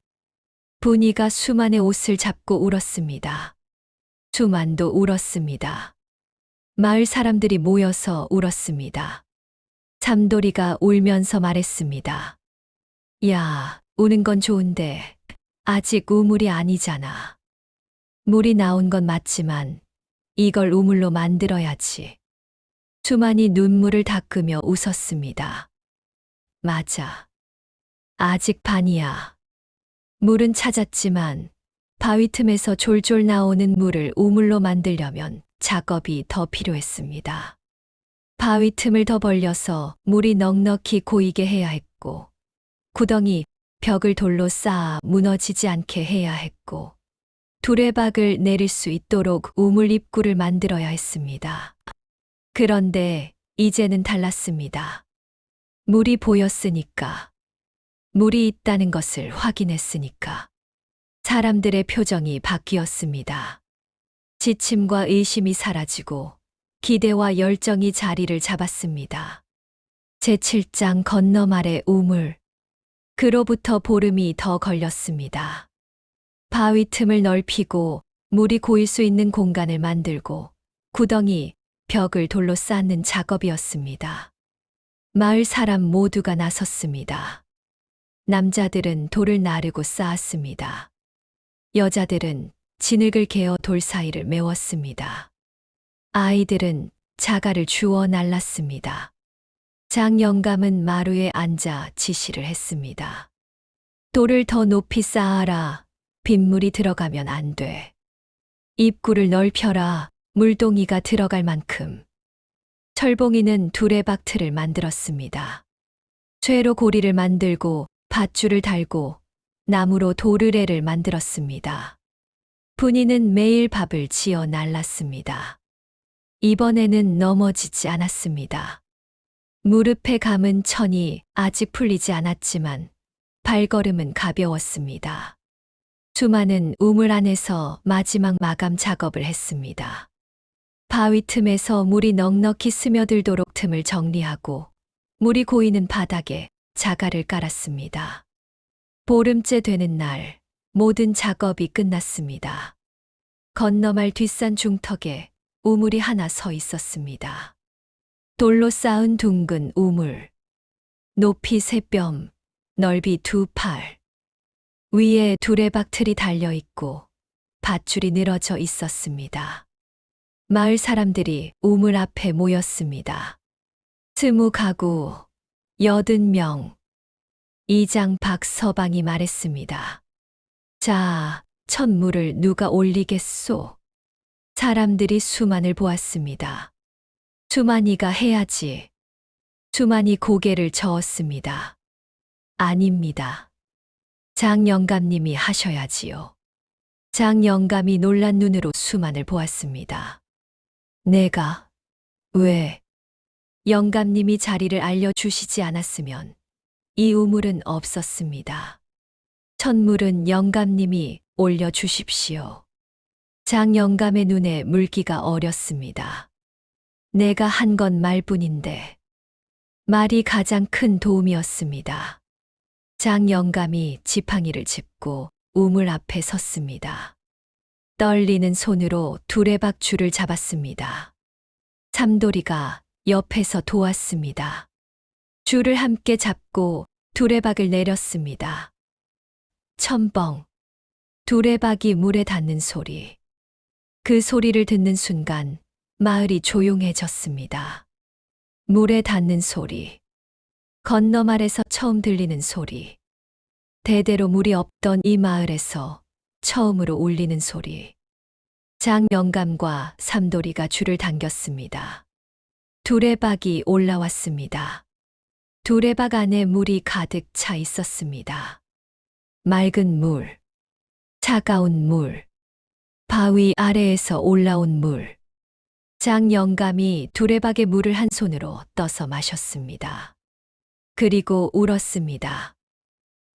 분이가 수만의 옷을 잡고 울었습니다. 주만도 울었습니다. 마을 사람들이 모여서 울었습니다. 참돌이가 울면서 말했습니다. 야, 우는 건 좋은데 아직 우물이 아니잖아. 물이 나온 건 맞지만 이걸 우물로 만들어야지. 주만이 눈물을 닦으며 웃었습니다. 맞아. 아직 반이야. 물은 찾았지만 바위 틈에서 졸졸 나오는 물을 우물로 만들려면 작업이 더 필요했습니다. 바위 틈을 더 벌려서 물이 넉넉히 고이게 해야 했고, 구덩이, 벽을 돌로 쌓아 무너지지 않게 해야 했고, 두레박을 내릴 수 있도록 우물 입구를 만들어야 했습니다. 그런데 이제는 달랐습니다. 물이 보였으니까, 물이 있다는 것을 확인했으니까, 사람들의 표정이 바뀌었습니다. 지침과 의심이 사라지고 기대와 열정이 자리를 잡았습니다. 제7장 건너 말의 우물. 그로부터 보름이 더 걸렸습니다. 바위 틈을 넓히고 물이 고일 수 있는 공간을 만들고 구덩이, 벽을 돌로 쌓는 작업이었습니다. 마을 사람 모두가 나섰습니다. 남자들은 돌을 나르고 쌓았습니다. 여자들은 진흙을 개어 돌 사이를 메웠습니다. 아이들은 자갈을 주워 날랐습니다. 장영감은 마루에 앉아 지시를 했습니다. 돌을 더 높이 쌓아라. 빗물이 들어가면 안 돼. 입구를 넓혀라. 물동이가 들어갈 만큼. 철봉이는 두레박 틀을 만들었습니다. 쇠로 고리를 만들고 밧줄을 달고 나무로 도르래를 만들었습니다. 분이는 매일 밥을 지어 날랐습니다. 이번에는 넘어지지 않았습니다. 무릎에 감은 천이 아직 풀리지 않았지만 발걸음은 가벼웠습니다. 주만은 우물 안에서 마지막 마감 작업을 했습니다. 바위 틈에서 물이 넉넉히 스며들도록 틈을 정리하고 물이 고이는 바닥에 자갈을 깔았습니다. 보름째 되는 날 모든 작업이 끝났습니다. 건너말 뒷산 중턱에 우물이 하나 서 있었습니다. 돌로 쌓은 둥근 우물. 높이 3뼘, 넓이 2팔. 위에 두레박 틀이 달려 있고 밧줄이 늘어져 있었습니다. 마을 사람들이 우물 앞에 모였습니다. 20가구, 80명. 이장 박서방이 말했습니다. 자, 첫 물을 누가 올리겠소? 사람들이 수만을 보았습니다. 주만이가 해야지. 주만이 고개를 저었습니다. 아닙니다. 장영감님이 하셔야지요. 장영감이 놀란 눈으로 수만을 보았습니다. 내가 왜 영감님이 자리를 알려주시지 않았으면 이 우물은 없었습니다. 첫물은 영감님이 올려주십시오. 장영감의 눈에 물기가 어렸습니다. 내가 한 건 말뿐인데 말이 가장 큰 도움이었습니다. 장영감이 지팡이를 짚고 우물 앞에 섰습니다. 떨리는 손으로 두레박 줄을 잡았습니다. 참돌이가 옆에서 도왔습니다. 줄을 함께 잡고 두레박을 내렸습니다. 첨벙, 두레박이 물에 닿는 소리. 그 소리를 듣는 순간 마을이 조용해졌습니다. 물에 닿는 소리. 건너말에서 처음 들리는 소리. 대대로 물이 없던 이 마을에서 처음으로 울리는 소리. 장영감과 삼돌이가 줄을 당겼습니다. 두레박이 올라왔습니다. 두레박 안에 물이 가득 차 있었습니다. 맑은 물, 차가운 물, 바위 아래에서 올라온 물. 장영감이 두레박의 물을 한 손으로 떠서 마셨습니다. 그리고 울었습니다.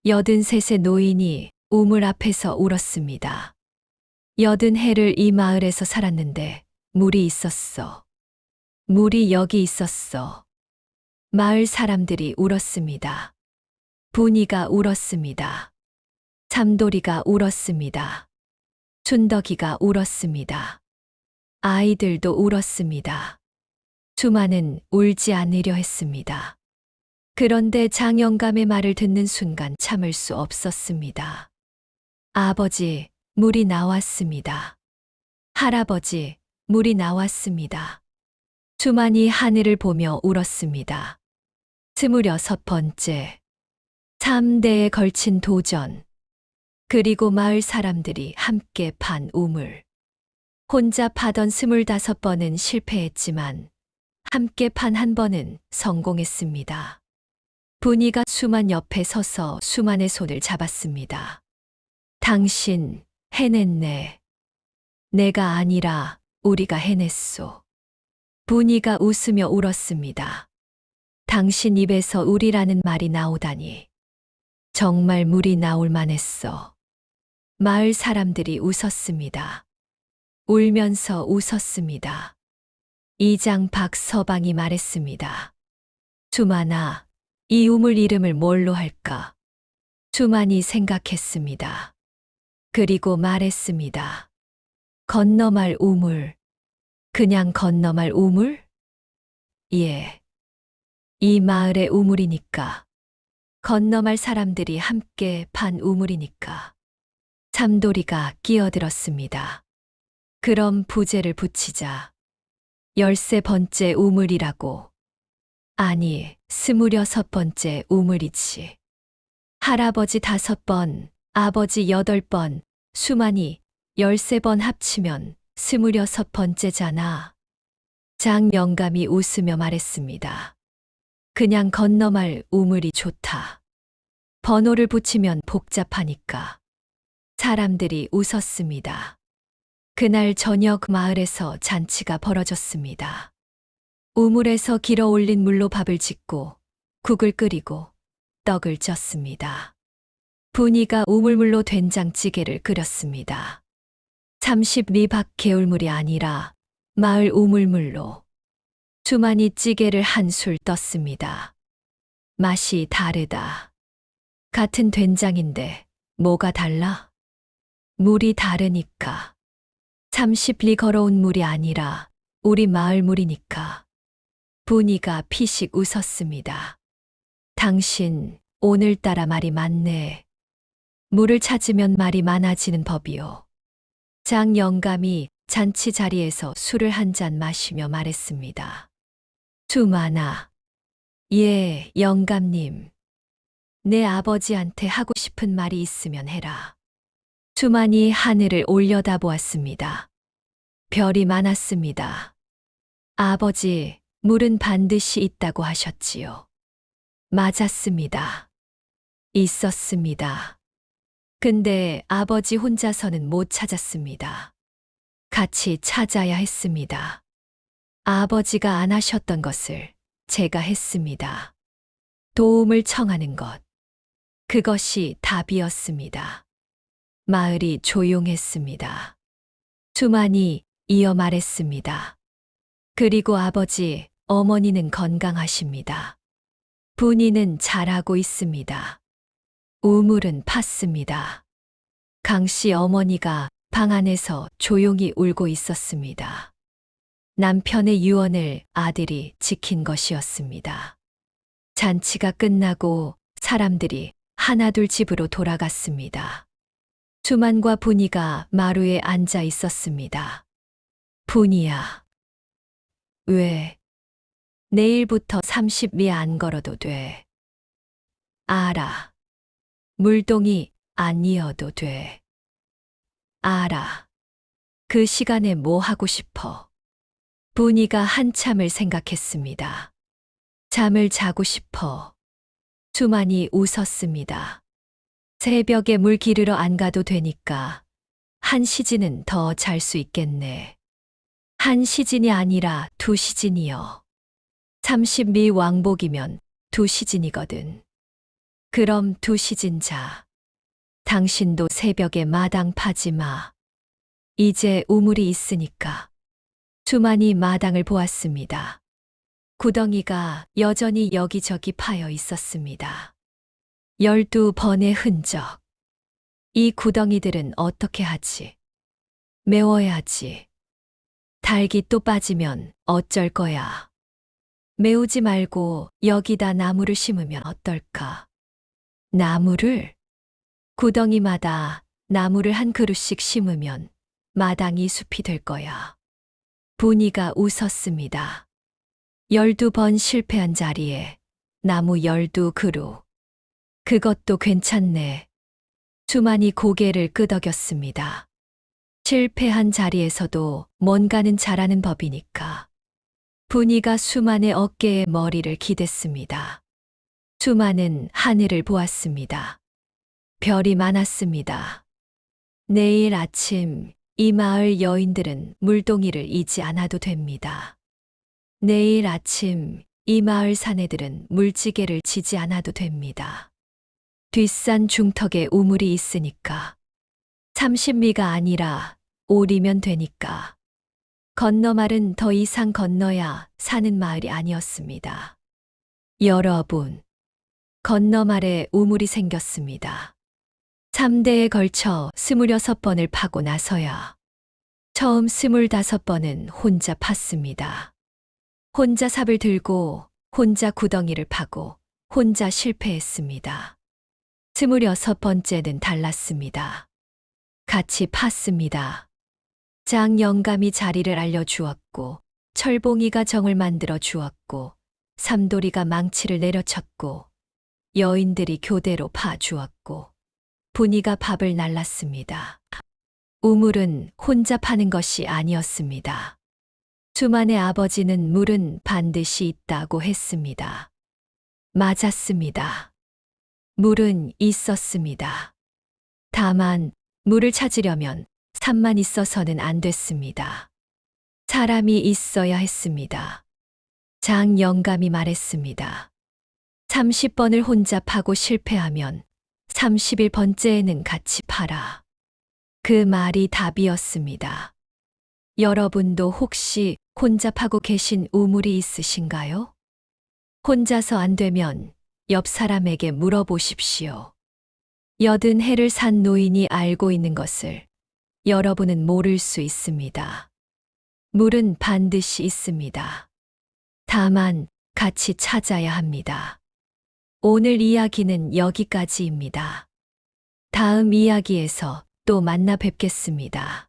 83의 노인이 우물 앞에서 울었습니다. 80해를 이 마을에서 살았는데 물이 있었어. 물이 여기 있었어. 마을 사람들이 울었습니다. 분이가 울었습니다. 참돌이가 울었습니다. 춘덕이가 울었습니다. 아이들도 울었습니다. 주마는 울지 않으려 했습니다. 그런데 장영감의 말을 듣는 순간 참을 수 없었습니다. 아버지, 물이 나왔습니다. 할아버지, 물이 나왔습니다. 주만이 하늘을 보며 울었습니다. 26번째. 3대에 걸친 도전. 그리고 마을 사람들이 함께 판 우물. 혼자 파던 25번은 실패했지만 함께 판 한 번은 성공했습니다. 분이가 수만 옆에 서서 수만의 손을 잡았습니다. 당신 해냈네. 내가 아니라 우리가 해냈소. 분이가 웃으며 울었습니다. 당신 입에서 우리라는 말이 나오다니. 정말 물이 나올 만했어. 마을 사람들이 웃었습니다. 울면서 웃었습니다. 이장 박서방이 말했습니다. 주만아, 이 우물 이름을 뭘로 할까? 주만이 생각했습니다. 그리고 말했습니다. 건너말 우물. 그냥 건너말 우물? 예. 이 마을의 우물이니까. 건너말 사람들이 함께 판 우물이니까. 참돌이가 끼어들었습니다. 그럼 부제를 붙이자. 13번째 우물이라고. 아니, 26번째 우물이지. 할아버지 5번, 아버지 8번, 수만이 13번 합치면 26번째잖아. 장영감이 웃으며 말했습니다. 그냥 건너말 우물이 좋다. 번호를 붙이면 복잡하니까. 사람들이 웃었습니다. 그날 저녁 마을에서 잔치가 벌어졌습니다. 우물에서 길어 올린 물로 밥을 짓고 국을 끓이고 떡을 쪘습니다. 분이가 우물물로 된장찌개를 끓였습니다. 30리박 개울물이 아니라 마을 우물물로. 주만이 찌개를 한 술 떴습니다. 맛이 다르다. 같은 된장인데 뭐가 달라? 물이 다르니까. 30리 걸어온 물이 아니라 우리 마을 물이니까. 분이가 피식 웃었습니다. 당신 오늘따라 말이 많네. 물을 찾으면 말이 많아지는 법이요. 장영감이 잔치 자리에서 술을 한 잔 마시며 말했습니다. 주만아. 예, 영감님. 내 아버지한테 하고 싶은 말이 있으면 해라. 주만이 하늘을 올려다보았습니다. 별이 많았습니다. 아버지, 물은 반드시 있다고 하셨지요. 맞았습니다. 있었습니다. 근데 아버지 혼자서는 못 찾았습니다. 같이 찾아야 했습니다. 아버지가 안 하셨던 것을 제가 했습니다. 도움을 청하는 것. 그것이 답이었습니다. 마을이 조용했습니다. 수만이 이어 말했습니다. 그리고 아버지, 어머니는 건강하십니다. 분이는 잘하고 있습니다. 우물은 팠습니다. 강씨 어머니가 방 안에서 조용히 울고 있었습니다. 남편의 유언을 아들이 지킨 것이었습니다. 잔치가 끝나고 사람들이 하나둘 집으로 돌아갔습니다. 수만과 분이가 마루에 앉아 있었습니다. 분이야. 왜? 내일부터 30리 안 걸어도 돼. 알아. 물동이 안 이어도 돼. 알아. 그 시간에 뭐 하고 싶어? 분이가 한참을 생각했습니다. 잠을 자고 싶어. 수만이 웃었습니다. 새벽에 물 기르러 안 가도 되니까 한 시즌은 더 잘 수 있겠네. 한 시즌이 아니라 2시즌이요. 30리 왕복이면 2시즌이거든. 그럼 2시즌 자. 당신도 새벽에 마당 파지 마. 이제 우물이 있으니까. 수만이 마당을 보았습니다. 구덩이가 여전히 여기저기 파여 있었습니다. 12번의 흔적. 이 구덩이들은 어떻게 하지? 메워야지. 닭이 또 빠지면 어쩔 거야. 메우지 말고 여기다 나무를 심으면 어떨까? 나무를? 구덩이마다 나무를 한 그루씩 심으면 마당이 숲이 될 거야. 분이가 웃었습니다. 12번 실패한 자리에 나무 12그루. 그것도 괜찮네. 수만이 고개를 끄덕였습니다. 실패한 자리에서도 뭔가는 잘하는 법이니까. 분이가 수만의 어깨에 머리를 기댔습니다. 수만은 하늘을 보았습니다. 별이 많았습니다. 내일 아침 이 마을 여인들은 물동이를 잊지 않아도 됩니다. 내일 아침 이 마을 사내들은 물지개를 지지 않아도 됩니다. 뒷산 중턱에 우물이 있으니까. 30미가 아니라 5리면 되니까. 건너말은 더 이상 건너야 사는 마을이 아니었습니다. 여러분, 건너말에 우물이 생겼습니다. 3대에 걸쳐 26번을 파고 나서야 처음 25번은 혼자 팠습니다. 혼자 삽을 들고 혼자 구덩이를 파고 혼자 실패했습니다. 26번째는 달랐습니다. 같이 팠습니다. 장 영감이 자리를 알려주었고 철봉이가 정을 만들어 주었고 삼돌이가 망치를 내려쳤고 여인들이 교대로 파주었고 분이가 밥을 날랐습니다. 우물은 혼자 파는 것이 아니었습니다. 수만의 아버지는 물은 반드시 있다고 했습니다. 맞았습니다. 물은 있었습니다. 다만 물을 찾으려면 산만 있어서는 안 됐습니다. 사람이 있어야 했습니다. 장 영감이 말했습니다. 30번을 혼자 파고 실패하면 31번째에는 같이 파라. 그 말이 답이었습니다. 여러분도 혹시 혼자 파고 계신 우물이 있으신가요? 혼자서 안 되면 옆 사람에게 물어보십시오. 80해를 산 노인이 알고 있는 것을 여러분은 모를 수 있습니다. 물은 반드시 있습니다. 다만 같이 찾아야 합니다. 오늘 이야기는 여기까지입니다. 다음 이야기에서 또 만나 뵙겠습니다.